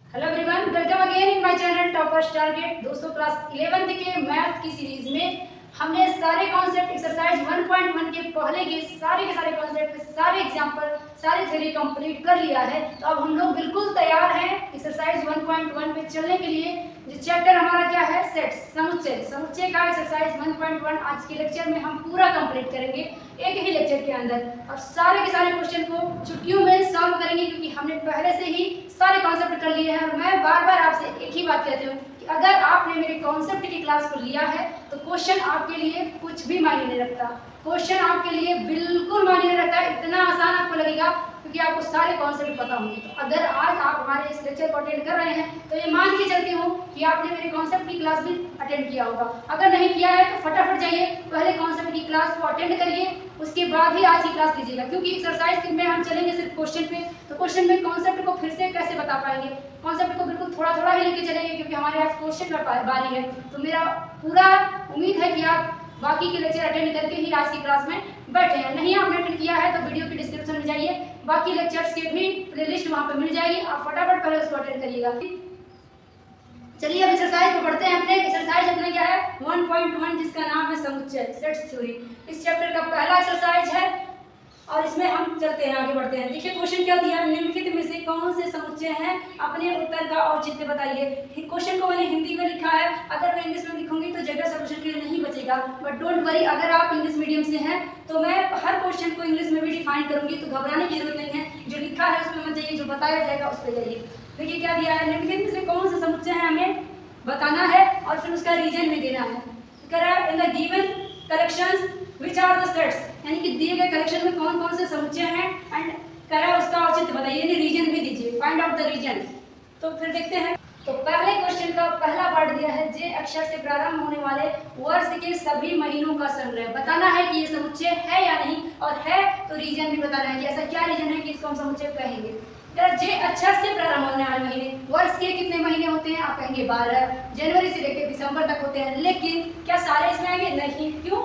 Hello everyone, welcome again in my channel toppers target. दोस्तों, class 11th के math की series में हमने सारे कॉन्सेप्ट एक्सरसाइज 1.1 के पहले के सारे कॉन्सेप्ट, सारे एग्जांपल, सारी थ्योरी कंप्लीट कर लिया है। तो अब हम लोग बिल्कुल तैयार हैं एक्सरसाइज 1.1 पे चलने के लिए। जो चैप्टर हमारा क्या है, सेट्स, समुच्चय का एक्सरसाइज 1.1 आज के लेक्चर में हम पूरा कंप्लीट करेंगे एक ही लेक्चर के अंदर, और सारे के सारे क्वेश्चन को छुट्टियों में सॉल्व करेंगे, क्योंकि हमने पहले से ही सारे कॉन्सेप्ट कर लिए हैं। और मैं बार बार आपसे एक ही बात कहती हूँ कि अगर आपने मेरे कॉन्सेप्ट की क्लास को लिया है तो क्वेश्चन आपके लिए कुछ भी मायने नहीं रखता। क्वेश्चन आपके लिए बिल्कुल मायने नहीं रखता, इतना आसान आपको लगेगा क्योंकि आपको सारे कॉन्सेप्ट पता होंगे। तो अगर आज आप हमारे इस लेक्चर को अटेंड कर रहे हैं तो ये मान के चलती हूँ कि आपने मेरे कॉन्सेप्ट की क्लास भी अटेंड किया होगा। अगर नहीं किया है तो फटाफट जाइए, पहले कॉन्सेप्ट की क्लास को अटेंड करिए, उसके बाद ही आज की क्लास लीजिएगा। क्योंकि एक्सरसाइज में हम चलेंगे सिर्फ क्वेश्चन पे, तो क्वेश्चन में कॉन्सेप्ट को फिर से कैसे बता पाएंगे। कॉन्सेप्ट को बिल्कुल थोड़ा थोड़ा ही लेके चलेंगे, क्योंकि हमारे आज क्वेश्चन का बारी है। तो मेरा पूरा उम्मीद है कि आप बाकी के लेक्चर अटेंड करके ही आज की क्लास में बैठे हैं। नहीं आपने अटेंड किया है तो वीडियो की डिस्क्रिप्शन में जाइए, बाकी लेक्चर्स के भी प्लेलिस्ट वहाँ पे मिल जाएगी, आप फटाफट पहले उसको अटेंड करिएगा। चलिए अब एक्सरसाइज को पढ़ते हैं। अपने एक्सरसाइज अपने क्या है 1.1, जिसका नाम है समुच्चय, सेट्स थ्योरी। इस चैप्टर का पहला एक्सरसाइज है और इसमें हम चलते हैं, आगे बढ़ते हैं। देखिए क्वेश्चन क्या दिया है, निम्नलिखित में से कौन से समुच्चय हैं, अपने उत्तर का औचित्य बताइए। क्वेश्चन को मैंने हिंदी में लिखा है, अगर मैं इंग्लिश में लिखूंगी तो जगह सॉल्यूशन के लिए नहीं बचेगा। बट डोंट वरी, अगर आप इंग्लिश मीडियम से हैं तो मैं हर क्वेश्चन को इंग्लिश में भी डिफाइन करूंगी, तो घबराने की जरूरत नहीं है। जो लिखा है उसमें मत जाइए, जो बताया जाएगा उस पर जाइए। देखिए क्या दिया है, निम्नलिखित में से कौन से समुच्चय है हमें बताना है और फिर उसका रीजन भी देना है। In the given collections which are the sets, यानी कि दिए गए कलेक्शन में कौन कौन से समुच्चय हैं, एंड करा उसका औचित्य बताइए, यानी रीजन भी दीजिए, फाइंड आउट द रीजन। तो फिर देखते हैं। तो पहले क्वेश्चन का पहला पार्ट दिया है, जे अक्षर से प्रारंभ होने वाले वर्ष के सभी महीनों का संग्रह। बताना है कि ये समुच्चय है या नहीं, और है तो रीजन भी बताना है कि ऐसा क्या रीजन है कि इसको हम समुच्चय कहेंगे। जे अक्षर से प्रारंभ होने वाले महीने, वर्ष के कितने महीने होते हैं, आप कहेंगे 12, जनवरी से लेकर दिसंबर तक होते हैं। लेकिन क्या सारे इसमें आएंगे? नहीं। क्यों?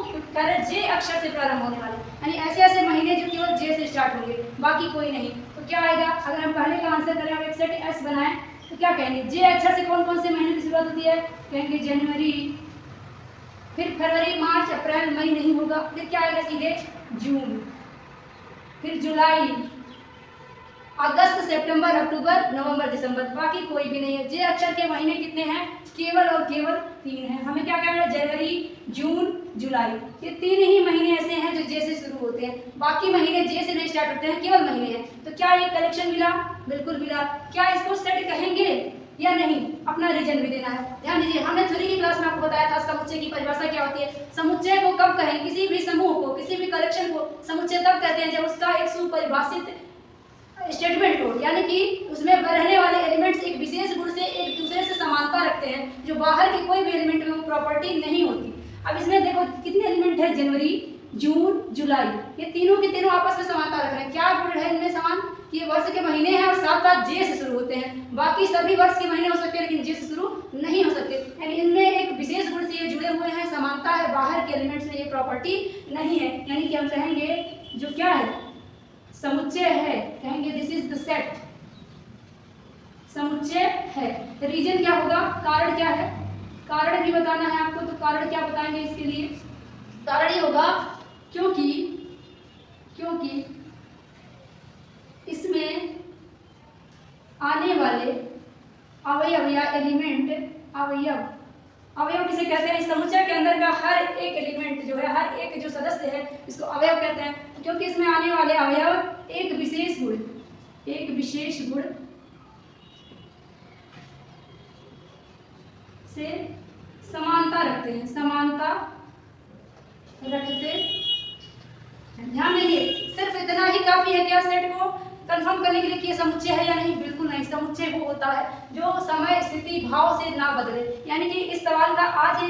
जे अक्षर से प्रारंभ होने वाले, यानी ऐसे ऐसे महीने जो केवल जे से स्टार्ट होंगे, बाकी कोई नहीं। तो क्या आएगा, अगर हम पहले का आंसर करें, हम एक सेट एस बनाएं तो क्या कहेंगे, जे अक्षर से कौन कौन से महीने की शुरुआत होती है, कहेंगे जनवरी, फिर फरवरी, मार्च, अप्रैल, मई नहीं होगा, फिर क्या आएगा सीधे जून, फिर जुलाई, अगस्त, सितंबर, अक्टूबर, नवंबर, दिसंबर, बाकी कोई भी नहीं है। जे अक्षर के महीने कितने हैं, केवल और केवल 3 हैं। हमें क्या कहना है, जनवरी, जून, जुलाई, ये 3 ही महीने ऐसे हैं जो जे से शुरू होते हैं, बाकी महीने जे से नहीं स्टार्ट होते हैं, केवल महीने हैं। तो क्या ये कलेक्शन मिला? बिल्कुल मिला। क्या इसको सेट कहेंगे या नहीं, अपना रीजन भी देना है। ध्यान दीजिए, हमने थ्योरी की क्लास में आपको बताया था समुच्चय की परिभाषा क्या होती है। समुच्चय को कब कहें, किसी भी समूह को, किसी भी कलेक्शन को समुच्चय तब कहते हैं जब उसका एक सुपरिभाषित स्टेटमेंट हो, यानी कि उसमें रहने वाले एलिमेंट्स एक विशेष गुण से एक दूसरे से समानता रखते हैं, जो बाहर के कोई भी एलिमेंट में वो प्रॉपर्टी नहीं होती। अब इसमें देखो कितने एलिमेंट है, जनवरी, जून, जुलाई, ये तीनों के तीनों आपस में समानता रख रहे हैं। क्या गुण है इनमें समान, कि ये वर्ष के महीने हैं और साथ साथ जे से शुरू होते हैं। बाकी सभी वर्ष के महीने हो सकते हैं लेकिन जे से शुरू नहीं हो सकते, यानी इनमें एक विशेष गुण से ये जुड़े हुए हैं, समानता है, बाहर के एलिमेंट्स में ये प्रॉपर्टी नहीं है। यानी कि हम कहेंगे जो क्या है, समुच्चय है, कहेंगे दिस इज द सेट, समुच्चय है। रीजन क्या होगा, कारण क्या है, कारण भी बताना है आपको। तो कारण क्या बताएंगे इसके लिए, कारण ये होगा क्योंकि इसमें आने वाले अवयव या एलिमेंट, अवयव किसे कहते हैं, इस समुच्चय के अंदर का हर एक एलिमेंट जो है, हर एक जो सदस्य है, इसको अवयव कहते हैं। क्योंकि इसमें आने वाले अवयव एक विशेष गुण से समानता रखते हैं, ध्यान देंगे। सिर्फ इतना ही काफी है क्या सेट को कंफर्म करने के लिए कि ये समुच्चय है या नहीं? बिल्कुल नहीं। समुच्चय वो होता है जो समय, स्थिति, भाव से ना बदले। यानी कि इस सवाल का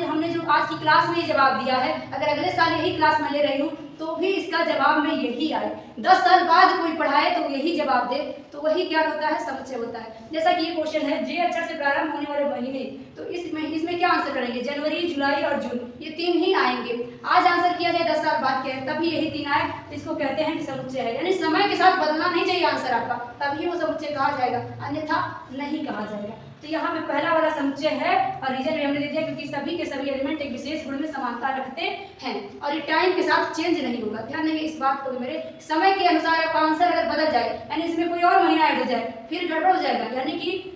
हमने जो आज की क्लास में जवाब दिया है, अगर अगले साल यही क्लास में ले रही हूँ तो भी इसका जवाब में यही आए। 10 साल बाद कोई पढ़ाए तो यही जवाब दे, तो वही क्या होता है, समुच्चय होता है। जैसा कि ये क्वेश्चन है, जे अक्षर से प्रारंभ होने वाले महीने, तो इसमें क्या आंसर करेंगे, जनवरी, जुलाई और जून, ये 3 ही आएंगे। आज आंसर किया जाए 10 साल बाद के, तभी यही 3 आए, तो इसको कहते हैं कि समुच्चय है। यानी समय के साथ बदलना नहीं चाहिए आंसर आपका, तभी वो समुच्चय कहा जाएगा, अन्यथा नहीं कहा जाएगा। तो यहाँ पे पहला वाला समुच्चय है, और रीजन भी हमने दे दिया क्योंकि सभी के सभी एलिमेंट एक विशेष गुण में समानता रखते हैं, और ये टाइम के साथ चेंज नहीं होगा। ध्यान देंगे इस बात को भी मेरे, समय के अनुसार आपका आंसर अगर बदल जाए, यानी इसमें कोई और महीना ऐड हो जाए, फिर गड़बड़ हो जाएगा, यानी कि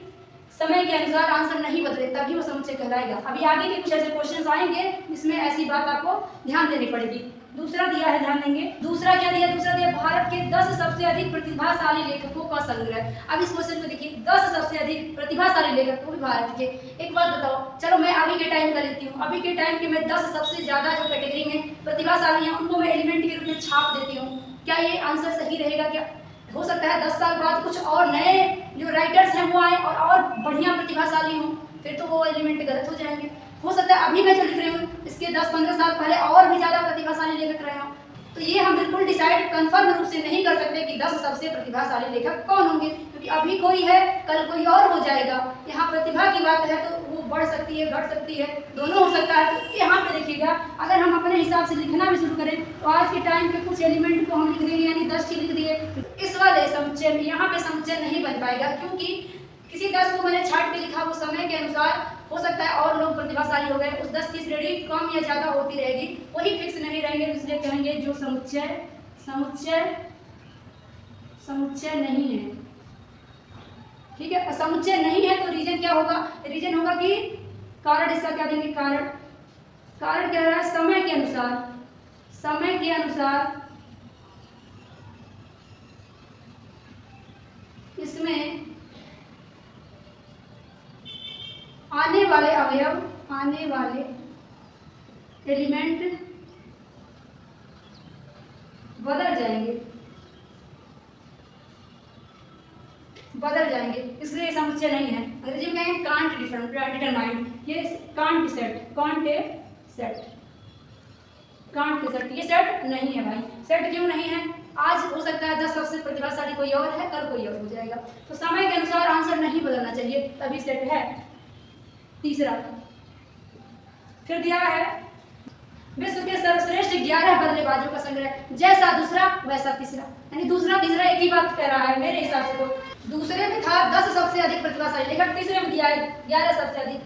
समय के अनुसार आंसर नहीं बदले तभी वो समुच्चय कहलाएगा। अभी आगे के कुछ ऐसे क्वेश्चंस आएंगे जिसमें ऐसी बात आपको ध्यान देनी पड़ेगी। दूसरा दिया है, ध्यान देंगे, दूसरा क्या दिया, दूसरा दिया भारत के 10 सबसे अधिक प्रतिभाशाली लेखकों का संग्रह। अब इस क्वेश्चन को देखिए, 10 सबसे अधिक प्रतिभाशाली लेखक वो भी भारत के। एक बात बताओ, चलो मैं अभी के टाइम का लेती हूँ, अभी के टाइम के मैं 10 सबसे ज्यादा जो कैटेगरी में प्रतिभाशाली हैं उनको मैं एलिमेंट के रूप में छाप देती हूँ। क्या ये आंसर सही रहेगा? क्या हो सकता है 10 साल बाद कुछ और नए जो राइटर्स हैं वो आए और बढ़िया प्रतिभाशाली हों, फिर तो वो एलिमेंट गलत हो जाएंगे। हो सकता है अभी मैं जो लिख रही हूँ इसके 10-15 साल पहले और भी ज़्यादा प्रतिभाशाली लेखक रहे हों। तो ये हम बिल्कुल डिसाइड कंफर्म रूप से नहीं कर सकते कि 10 सबसे प्रतिभाशाली लेखक कौन होंगे, क्योंकि अभी कोई है, कल कोई और हो जाएगा। यहाँ प्रतिभा की बात है तो वो बढ़ सकती है, घट सकती है, दोनों हो सकता है। तो यहाँ पे देखिएगा, अगर हम अपने हिसाब से लिखना भी शुरू करें तो आज के टाइम के कुछ एलिमेंट को हम लिख देंगे, यानी 10 की लिख दिए, इस वाले समुच्चय में यहाँ पे समुच्चय नहीं बन पाएगा, क्योंकि किसी 10 को मैंने छाट के लिखा, वो समय के अनुसार हो सकता है और लोग प्रतिभाशाली हो गए, उस 10 की श्रेणी कम या ज्यादा होती रहेगी, वही फिक्स नहीं रहेंगे। इसलिए कहेंगे जो समुच्चय नहीं है, ठीक है। समुच्चय नहीं है तो रीजन क्या होगा, रीजन होगा कि कारण, इसका क्या देंगे, कारण क्या है, समय के अनुसार इसमें आने वाले अवयव, आने वाले एलिमेंट बदल जाएंगे, इसलिए समुच्चय नहीं है। अंग्रेजी में कहेंगे कांट डिटरमाइन, ये कांट सेट, ये सेट नहीं है भाई। सेट क्यों नहीं है? आज हो सकता है 10 सबसे प्रतिभाशाली कोई और है, कल कोई और हो जाएगा, तो समय के अनुसार आंसर नहीं बदलना चाहिए, तभी सेट है। तीसरा फिर दिया है विश्व के सर्वश्रेष्ठ 11 बल्लेबाजों का संग्रह, जैसा दूसरा वैसा तीसरा, यानी दूसरा तीसरा एक ही बात कह रहा है मेरे हिसाब से। तो दूसरे में था 10 सबसे अधिक प्रतिभाशाली लेखक, तीसरे में दिया है 11 सबसे अधिक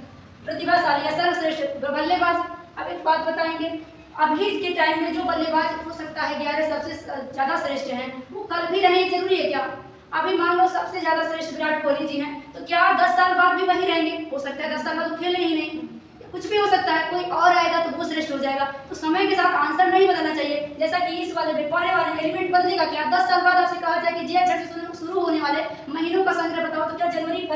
प्रतिभाशाली या सर्वश्रेष्ठ बल्लेबाज। अब एक बात बताएंगे, अभी के टाइम में जो बल्लेबाज हो सकता है 11 सबसे ज्यादा श्रेष्ठ हैं, वो कल भी रहे, जरूरी है क्या? अभी मान लो सबसे ज्यादा श्रेष्ठ विराट कोहली जी हैं, तो क्या 10 साल बाद भी वही रहेंगे? हो सकता है 10 साल बाद वो खेले ही नहीं, कुछ भी हो सकता है, कोई और आएगा तो वो श्रेष्ठ हो जाएगा। तो समय के साथ आंसर नहीं बदलना चाहिए। जैसा कि इस वाले में पहले वाले एलिमेंट बदलेगा क्या? 10 साल बाद आपसे कहा जाए कि जे अक्षर से शुरू होने वाले महीनों का संग्रह बताओ, तो क्या जनवरी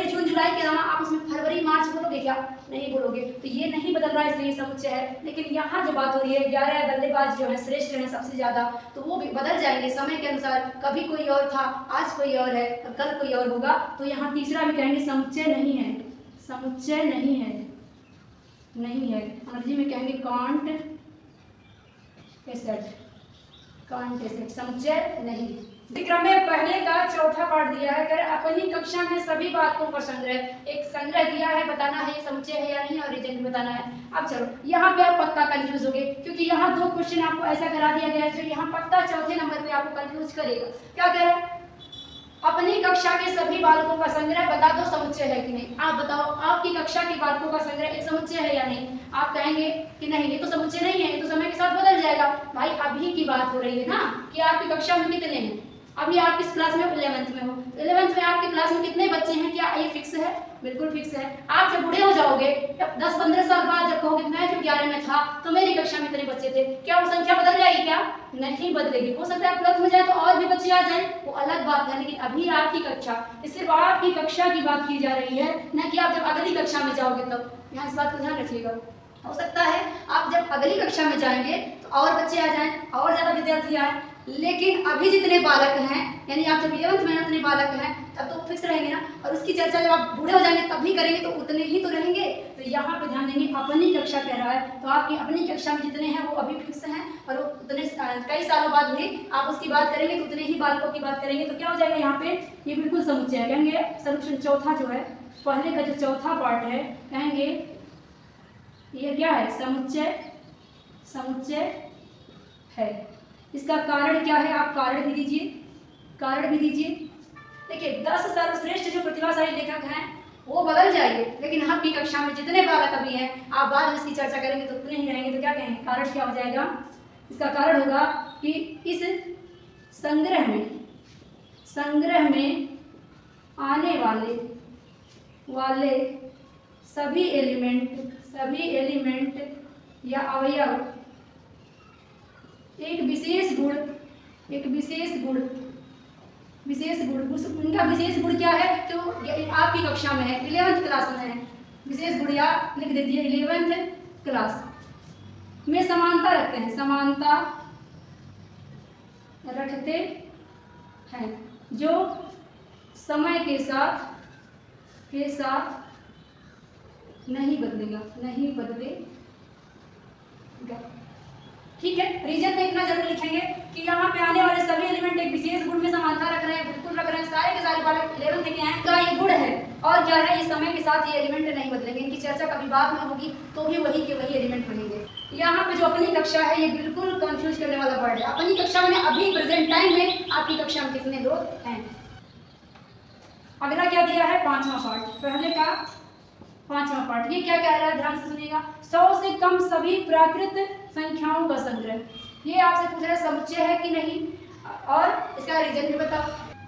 जून जुलाई के अलावा आप उसमें फरवरी मार्च बोलोगे क्या? नहीं बोलोगे। तो ये नहीं बदल रहा है, इसलिए समुच्चय है। लेकिन यहाँ जो बात हो रही है 11 बल्लेबाज जो है श्रेष्ठ हैं सबसे ज्यादा, तो वो भी बदल जाएंगे समय के अनुसार। कभी कोई और था, आज कोई और है, कल कोई और होगा। तो यहाँ तीसरा भी कहेंगे समुच्चय नहीं है, समुच्चय नहीं है, नहीं है। अंग्रेजी में कहेंगे कांट एसेट, समुच्चय नहीं। विक्रम में पहले का चौथा पार्ट दिया है, कर अपनी कक्षा में सभी बातों का संग्रह, एक संग्रह दिया है, बताना है ये समुच्चय है या नहीं, और रीजन बताना है। अब चलो यहाँ पे आप पक्का कंफ्यूज हो गए, क्योंकि यहाँ 2 क्वेश्चन आपको ऐसा करा दिया गया है जो यहाँ पक्का चौथे नंबर पे आपको कंफ्यूज करेगा। क्या कह रहा है? अपनी कक्षा के सभी बालकों का संग्रह बता दो समुच्चय है कि नहीं। आप बताओ, आपकी कक्षा के बालकों का संग्रह एक समुच्चय है या नहीं? आप कहेंगे कि नहीं, ये तो समुच्चय नहीं है, ये तो समय के साथ बदल जाएगा। भाई अभी की बात हो रही है ना, कि आपकी कक्षा में कितने हैं। अभी आप इस क्लास में 11th में हो, 11th में आपकी क्लास में कितने बच्चे हैं? क्या ये फिक्स है? बिल्कुल फिक्स है। आप जब बूढ़े हो जाओगे, जब 10-15 साल बाद जब कहोगे मैं जब 11 में था तो मेरी कक्षा में इतने बच्चे थे, क्या वो संख्या बदल जाएगी? क्या नहीं बदलेगी। हो सकता है 12th में जाए तो और भी बच्चे आ जाए, वो अलग बात है, लेकिन अभी आपकी कक्षा, सिर्फ आपकी कक्षा की बात की जा रही है, न कि आप जब अगली कक्षा में जाओगे तब। यहाँ इस बात को ध्यान रखिएगा। हो सकता है आप जब अगली कक्षा में जाएंगे तो और बच्चे आ जाएं, और ज्यादा विद्यार्थी आए, लेकिन अभी जितने बालक हैं, यानी आप जब 11th में उतने बालक हैं तब तो फिक्स रहेंगे ना, और उसकी चर्चा जब आप बूढ़े हो जाएंगे तब भी करेंगे तो उतने ही तो रहेंगे। तो यहाँ पे ध्यान देंगे अपनी कक्षा कह रहा है, तो आपकी अपनी कक्षा में जितने हैं वो अभी फिक्स हैं, और वो उतने कई सालों बाद भी आप उसकी बात करेंगे तो उतने ही बालकों की बात करेंगे। तो क्या हो जाएगा यहाँ पे, ये बिल्कुल समुच्चय कहेंगे। सॉल्यूशन चौथा जो है, पहले का जो चौथा पार्ट है, कहेंगे ये क्या है, समुच्चय, समुच्चय है। इसका कारण क्या है, आप कारण भी दीजिए, कारण भी दीजिए। देखिए 10 सर्वश्रेष्ठ जो प्रतिभाशाली लेखक हैं वो बदल जाएंगे, लेकिन आपकी कक्षा में जितने बालक अभी हैं आप बाद में इसकी चर्चा करेंगे तो उतने ही रहेंगे। तो क्या कहेंगे, कारण क्या हो जाएगा, इसका कारण होगा कि इस संग्रह में आने वाले सभी एलिमेंट या अवयव एक विशेष गुण, उनका विशेष गुण क्या है, तो आपकी कक्षा में है, 11th क्लास में है, विशेष गुण या लिख दीजिए 11th क्लास में समानता रखते हैं, समानता रखते हैं, जो समय के साथ नहीं बदलेगा। ठीक है, रीजन में इतना जरूर लिखेंगे कि यहाँ पे आने वाले सभी एलिमेंट एक विशेष गुण में समानता रख रहे हैं, बिल्कुल रख रहे हैं, सारे के सारे बालक 11th के हैं, का ये गुण है। और क्या है, इस समय के साथ ये एलिमेंट नहीं बदलेंगे, इनकी चर्चा कभी बाद में होगी तो भी वही के वही एलिमेंट बनेंगे। यहाँ पे जो अपनी कक्षा है ये बिल्कुल कंफ्यूज करने वाला वर्ड है। अपनी कक्षा में अभी प्रेजेंट टाइम में आपकी कक्षा में कितने लोग हैं। अगला क्या दिया है, 5वां पार्ट, पहले का 5वां पार्ट। ये क्या कह रहा है, ध्यान से सुनिएगा। 100 से कम सभी प्राकृत संख्याओं का संग्रह। ये आपसे पूछ रहा है समुच्चय है कि नहीं, और इसका रीजन भी बताओ।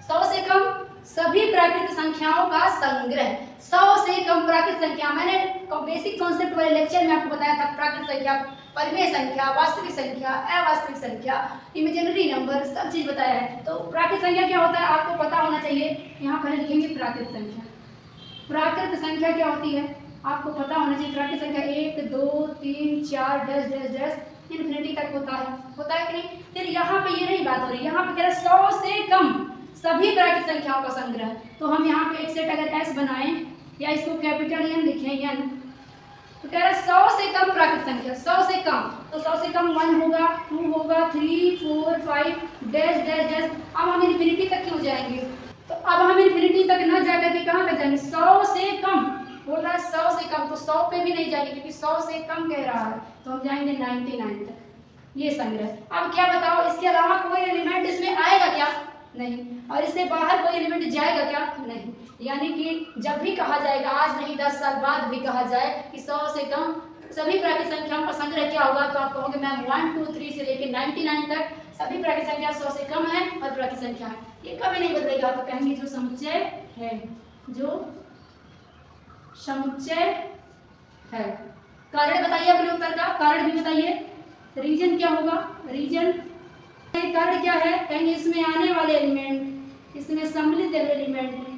100 से कम सभी प्राकृत संख्याओं का संग्रह। 100 से कम प्राकृत संख्या, मैंने बेसिक कॉन्सेप्ट वाले लेक्चर में आपको बताया था, प्राकृत संख्या, परिमेय संख्या, वास्तविक संख्या, अवास्तविक संख्या, इमेजिनरी नंबर, सब चीज बताया है। तो प्राकृत संख्या क्या होता है आपको पता होना चाहिए। यहाँ पहले लिखेंगे प्राकृत संख्या। प्राकृत संख्या क्या होती है आपको पता होना चाहिए। प्राकृत संख्या 1 2 3 4 डैश डैश डैश इन्फिनिटी तक होता है कि नहीं। फिर यहाँ पे ये नहीं बात हो रही, यहाँ पे कह रहा है 100 से कम सभी प्राकृत संख्याओं का संग्रह। तो हम यहाँ पे एक सेट अगर S बनाएं या इसको कैपिटल N लिखें N, तो कह रहा है 100 से कम प्राकृत संख्या, 100 से कम, तो 100 से कम 1 होगा, 2 होगा, 3 4 5 डैश डैश डैश। अब हम इन्फिनिटी तक क्यों जाएंगे, तो अब हम इन्फिनिटी तक न जाकर के कहाँ तक जाएंगे, 100 से कम बोल रहा है, 100 से कम, तो 100 पे भी नहीं जाएंगे क्योंकि 100 से कम कह रहा है, तो हम जाएंगे 99 तक। ये संग्रह। अब क्या बताओ, इसके अलावा कोई एलिमेंट इसमें आएगा क्या, नहीं, और इससे बाहर कोई एलिमेंट जाएगा क्या, नहीं। यानी कि जब भी कहा जाएगा, आज नहीं 10 साल बाद भी कहा जाए कि 100 से कम सभी प्राकृत संख्याओं का संग्रह क्या होगा, तो आप कहोगे मैम 1 2 3 से लेकर 99 तक सभी प्राकृत संख्या 100 से कम है और प्राकृत संख्या है, ये कभी नहीं बदलेगा। तो कहेंगे जो समुच्चय है, जो समुच्चय है। कारण बताइए अपने उत्तर का, कारण भी बताइए। रीजन क्या होगा, रीजन कारण क्या है, कहेंगे इसमें आने वाले एलिमेंट, इसमें सम्मिलित एलिमेंट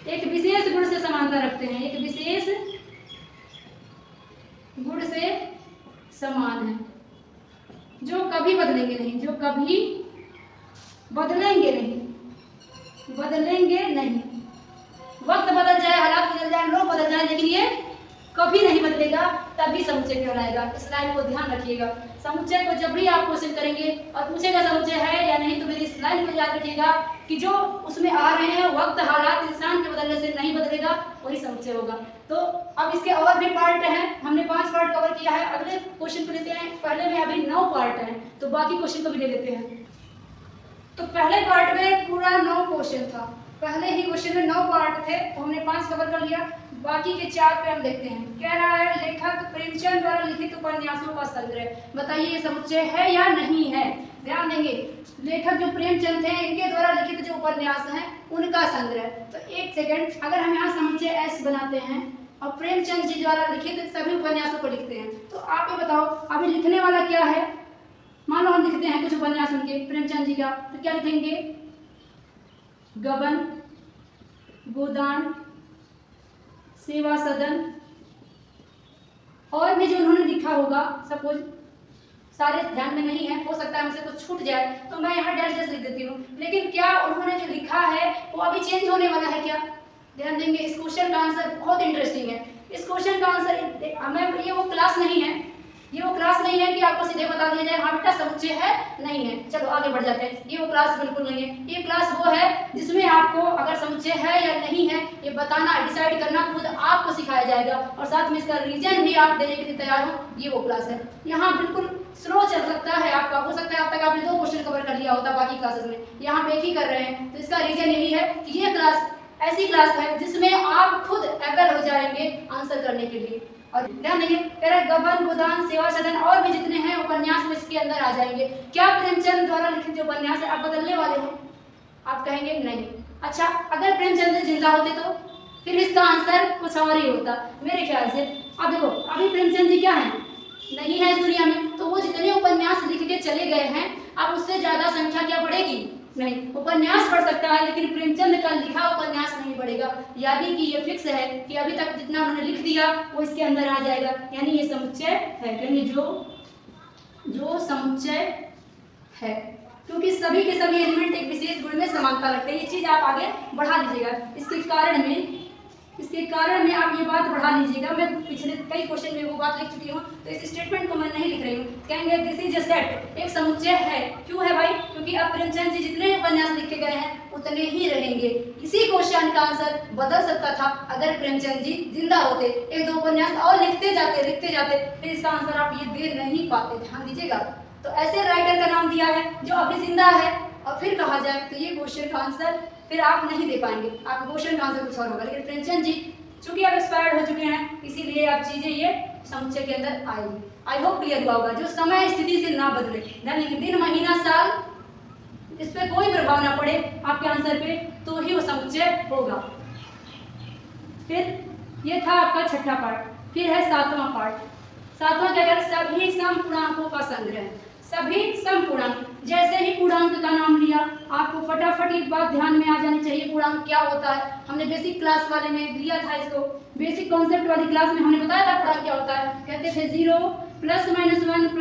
एक विशेष गुण से समानता रखते हैं, एक विशेष गुण से समान है, जो कभी बदलेंगे नहीं, जो कभी बदलेंगे नहीं। वक्त बदल जाए, हालात बदल जाए, लोग बदल जाए, लेकिन ये कभी नहीं बदलेगा, तभी समुच्चय कहलाएगा। इस लाइन को ध्यान रखिएगा। समुच्चय को जब भी आप क्वेश्चन करेंगे और पूछेगा समुच्चय है या नहीं, तो मेरी इस लाइन को याद रखिएगा कि जो उसमें आ रहे हैं वक्त, हालात, इंसान के बदलने से नहीं बदलेगा, वही समुच्चय होगा। तो अब इसके और भी पार्ट हैं, हमने 5 पार्ट कवर किया है। अगले क्वेश्चन को लेते हैं। पहले में अभी 9 पार्ट हैं, तो बाकी क्वेश्चन को भी ले लेते हैं। तो पहले पार्ट में पूरा 9 क्वेश्चन था, पहले ही क्वेश्चन में 9 पार्ट थे, तो हमने 5 कवर कर लिया, बाकी के 4 पे हम देखते हैं। कह रहा है लेखक प्रेमचंद द्वारा लिखित उपन्यासों का संग्रह, बताइए ये समुच्चय है या नहीं है। ध्यान देंगे, लेखक जो प्रेमचंद थे इनके द्वारा लिखित जो उपन्यास हैं उनका संग्रह। तो एक सेकंड, अगर हम यहाँ समुच्चय S बनाते हैं और प्रेमचंद जी द्वारा लिखित सभी उपन्यासों को लिखते हैं, तो आप ये बताओ अभी लिखने वाला क्या है। मान लो हम लिखते हैं कुछ उपन्यास उनके प्रेमचंद जी का, तो क्या लिखेंगे, गबन, गोदान, सेवा सदन, और भी जो उन्होंने लिखा होगा, सपोज सारे ध्यान में नहीं है, हो सकता है मुझसे कुछ छूट जाए, तो मैं यहाँ डैश डैश लिख देती हूँ। लेकिन क्या उन्होंने जो लिखा है वो अभी चेंज होने वाला है क्या? ध्यान देंगे, इस क्वेश्चन का आंसर बहुत इंटरेस्टिंग है। इस क्वेश्चन का आंसर हमें, ये वो क्लास नहीं है, ये वो क्लास नहीं है कि आपको सीधे बता दिया जाए हाँ बेटा समुच्चय है, नहीं है। चलो आगे बढ़ जाते हैं। ये वो क्लास बिल्कुल नहीं है। ये क्लास वो है जिसमें आपको अगर समुच्चय है या नहीं है ये बताना, डिसाइड करना खुद आपको सिखाया जाएगा, और साथ में इसका रीजन भी आप देने के लिए तैयार हो, ये वो क्लास है। यहाँ बिल्कुल स्लो चल सकता है आपका, हो सकता है अब तक आपने 2 क्वेश्चन कवर कर लिया होता बाकी क्लासेस में, यहाँ पे एक ही कर रहे हैं। तो इसका रीजन यही है कि ये क्लास ऐसी क्लास है जिसमें आप खुद एबल हो जाएंगे आंसर करने के लिए। और ध्यान देंगे, गबन, गोदान, सेवा सदन और भी जितने हैं उपन्यास वो इसके अंदर आ जाएंगे। क्या प्रेमचंद द्वारा लिखित जो उपन्यास है आप बदलने वाले हैं? आप कहेंगे नहीं। अच्छा, अगर प्रेमचंद जिंदा होते तो फिर इसका आंसर कुछ और ही होता मेरे ख्याल से। अब देखो, अभी प्रेमचंद जी क्या है, नहीं है इस दुनिया में, तो वो जितने उपन्यास लिख के चले गए हैं अब उससे ज्यादा संख्या क्या बढ़ेगी? नहीं। उपन्यास बढ़ सकता है लेकिन प्रेमचंद का लिखा उपन्यास नहीं बढ़ेगा। यानी कि ये फिक्स है कि अभी तक जितना उन्होंने लिख दिया वो इसके अंदर आ जाएगा, यानी ये समुच्चय है। यानी जो समुच्चय है, क्योंकि सभी के सभी एलिमेंट एक विशेष गुण में समानता रखते हैं। ये चीज आप आगे बढ़ा लीजिएगा। इसके कारण में आप ये बात बढ़ा लीजिएगा। मैं पिछले कई क्वेश्चन में वो बात लिख चुकी हूँ, तो इस स्टेटमेंट को मैं नहीं लिख रही हूँ। कहेंगे दिस इज अ सेट, एक समुच्चय है। क्यों है भाई? क्योंकि अब प्रेमचंद जी जितने उपन्यास लिख के गए हैं उतने ही रहेंगे। इसी क्वेश्चन का आंसर बदल सकता था अगर प्रेमचंद जी जिंदा होते, 1-2 उपन्यास और लिखते जाते, फिर इसका आंसर आप ये दे नहीं पाते। ध्यान दीजिएगा। तो ऐसे राइटर का नाम दिया है जो अभी जिंदा है, और फिर कहा जाए तो ये क्वेश्चन का आंसर फिर आप नहीं दे पाएंगे। आपका क्वेश्चन का आंसर कुछ और होगा। लेकिन प्रेमचंद जी चूंकि अब एक्सपायर्ड हो चुके हैं, इसीलिए आप चीजें ये समुच्चय के अंदर आएगी। आई होप क्लियर हुआ होगा। जो समय स्थिति से ना बदले, दिन, महीना, साल, इस पे कोई प्रभाव ना पड़े आपके आंसर पे, तो ही वो समुच्चय होगा। फिर ये था आपका छठा पार्ट। फिर है 7वां पार्ट। 7वां क्या है? सभी समपूर्णांकों का संग्रह। सभी समपूर्णांक, जैसे ही पूर्णांक का नाम लिया आपको फटाफट एक बात ध्यान में आ जानी चाहिए, पूर्णांक क्या होता है। हमने बेसिक क्लास वाले में लिया था इसको, बेसिक कॉन्सेप्ट वाली क्लास में हमने बताया था पूर्णांक क्या होता है। कहते थे 0 +-1 +-2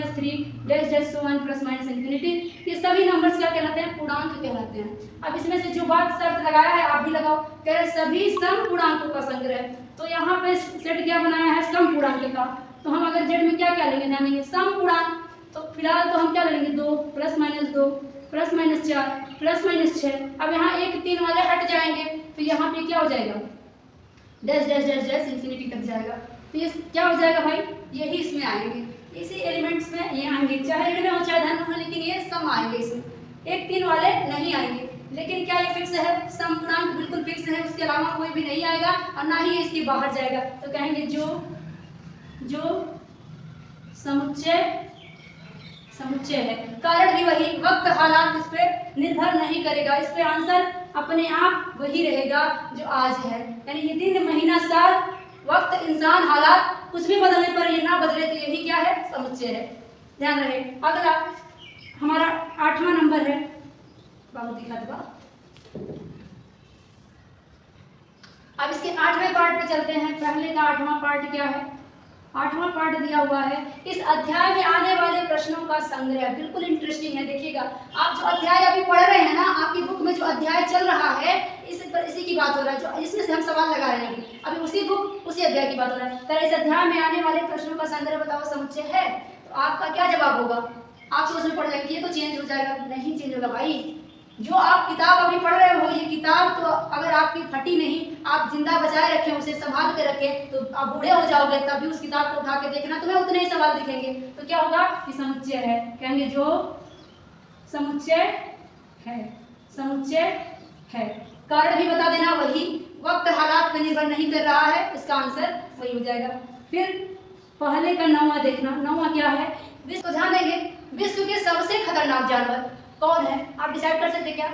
+-3 डैश डैश सो 1 +- इंफिनिटी। ये सभी नंबर्स क्या कहलाते हैं? पूर्णांक कहलाते हैं। अब इसमें से जो बात शर्त लगाया है आप भी लगाओ। कह रहे सभी समपूर्णांकों का संग्रह, तो यहाँ पे सेट क्या बनाया है? समपूर्णांक का। तो हम अगर जेड में क्या लेंगे? ध्यान देंगे समपूर्णांक। तो फिलहाल तो हम क्या लेंगे? 2 +-2 +-4 +-6। अब यहाँ 1 3 वाले हट जाएंगे, तो यहाँ पे क्या हो जाएगा? Dash dash dash dash infinity तक जाएगा। तो ये क्या हो जाएगा भाई? यही इसमें आएंगे, इसी एलिमेंट्स में ये आएंगे, चाहे ऋण में हो चाहे धन में हो, लेकिन ये सम आएंगे इसमें। 1 3 वाले नहीं आएंगे। लेकिन क्या ये फिक्स है? समपूर्णांक बिल्कुल फिक्स है, उसके अलावा कोई भी नहीं आएगा और ना ही इसके बाहर जाएगा। तो कहेंगे जो समुच्चय है। कारण भी वही, वक्त हालात इस पर निर्भर नहीं करेगा, इस पे आंसर अपने आप वही रहेगा जो आज है। यानी ये दिन, महीना, साल, वक्त, इंसान, हालात कुछ भी बदलने पर ये ना बदले, तो यही क्या है? समुच्चय है। ध्यान रहे। अगला हमारा 8वां नंबर है। बाबू दिखा दो। अब इसके 8वें पार्ट पे चलते हैं। पहले का 8वां पार्ट क्या है? 8वां पार्ट दिया हुआ है इस अध्याय में आने वाले प्रश्नों का संग्रह। बिल्कुल इंटरेस्टिंग है। देखिएगा, आप जो अध्याय अभी पढ़ रहे हैं ना, आपकी बुक में जो अध्याय चल रहा है इसी की बात हो रहा है, जो इसमें से हम सवाल लगा रहे हैं अभी उसी बुक उसी अध्याय की बात हो रहा है। तो इस अध्याय में आने वाले प्रश्नों का संग्रह बताओ समुच्चय है। तो आपका क्या जवाब होगा? आप सोचने पड़ जाएंगे ये तो चेंज हो जाएगा। नहीं चेंज होगा भाई। जो आप किताब अभी पढ़ रहे हो, ये किताब तो अगर आपकी फटी नहीं, आप जिंदा बचाए रखें, उसे संभाल के रखें, तो आप बूढ़े हो जाओगे तब भी उस किताब को उठा के देखना, तुम्हें उतने ही सवाल दिखेंगे। तो क्या होगा? कि समुच्चय है। कहेंगे जो समुच्चय है। कारण भी बता देना वही, वक्त हालात पर निर्भर नहीं कर रहा है, इसका आंसर वही हो जाएगा। फिर पहले का 9वां देखना। 9वां क्या है? विश्व। ध्यान देंगे, विश्व के सबसे खतरनाक जानवर कौन है? आप डिसाइड कर सकते क्या?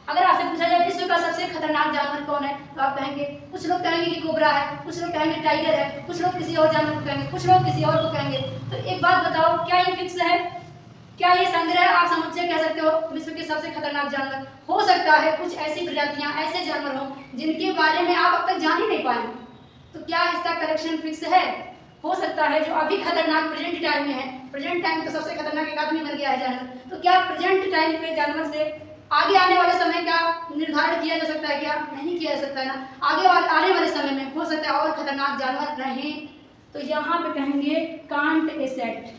अगर आपसे पूछा जाए विश्व का सबसे खतरनाक जानवर कौन है, तो आप कहेंगे, कुछ लोग कहेंगे कि कोबरा है, कुछ लोग कहेंगे टाइगर है, कुछ लोग किसी और जानवर को कहेंगे, कुछ लोग किसी और को कहेंगे। तो एक बात बताओ, क्या ये फिक्स है? क्या ये संग्रह आप समुच्चय कह सकते हो? विश्व के सबसे खतरनाक जानवर हो सकता है कुछ ऐसी प्रजातियां, ऐसे जानवर हों जिनके बारे में आप अब तक जान ही नहीं पाए, तो क्या इसका करेक्शन फिक्स है? हो सकता है जो अभी खतरनाक प्रेजेंट टाइम में है, प्रेजेंट टाइम तो सबसे खतरनाक एक आदमी बन गया है जानवर, तो क्या प्रेजेंट टाइम पे जानवर से आगे आने वाले समय का निर्धारण किया जा सकता है? क्या नहीं किया जा सकता है ना। आने वाले समय में हो सकता है और खतरनाक जानवर रहें, तो यहाँ पे कहेंगे can't A set,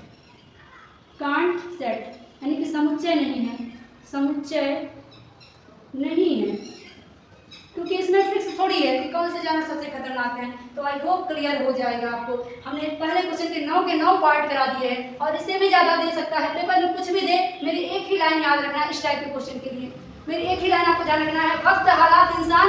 can't set यानी कि समुच्चय नहीं है, समुच्चय नहीं है, क्योंकि इसमें फिक्स थोड़ी है कि कौन से जानवर सबसे खतरनाक हैं। तो आई होप क्लियर हो जाएगा आपको। हमने पहले क्वेश्चन के 9 के 9 पार्ट करा दिए हैं और इससे भी ज़्यादा दे सकता है। पेपर में कुछ भी दे, मेरी एक ही लाइन याद रखना है इस टाइप के क्वेश्चन के लिए। मेरी एक ही लाइन आपको ध्यान रखना है, वक्त, हालात, इंसान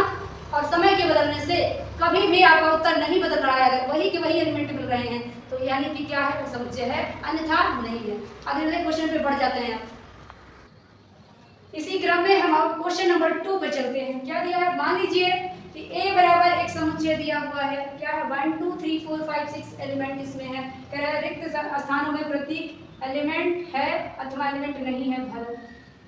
और समय के बदलने से कभी भी आपका उत्तर नहीं बदल रहा है। अगर वही के वही एलिमेंट मिल रहे हैं तो यानी कि क्या है, वो समुच्चय है, अन्यथा नहीं है। अगले क्वेश्चन पे बढ़ जाते हैं। इसी क्रम में हम अब क्वेश्चन नंबर 2 पे चलते हैं। क्या दिया है? मान लीजिए कि A बराबर एक समुच्चय दिया हुआ है। क्या है? 1 2 3 4 5 6 एलिमेंट इसमें है। कह रहा है रिक्त स्थानों में प्रत्येक एलिमेंट है अथवा एलिमेंट नहीं है, भरो।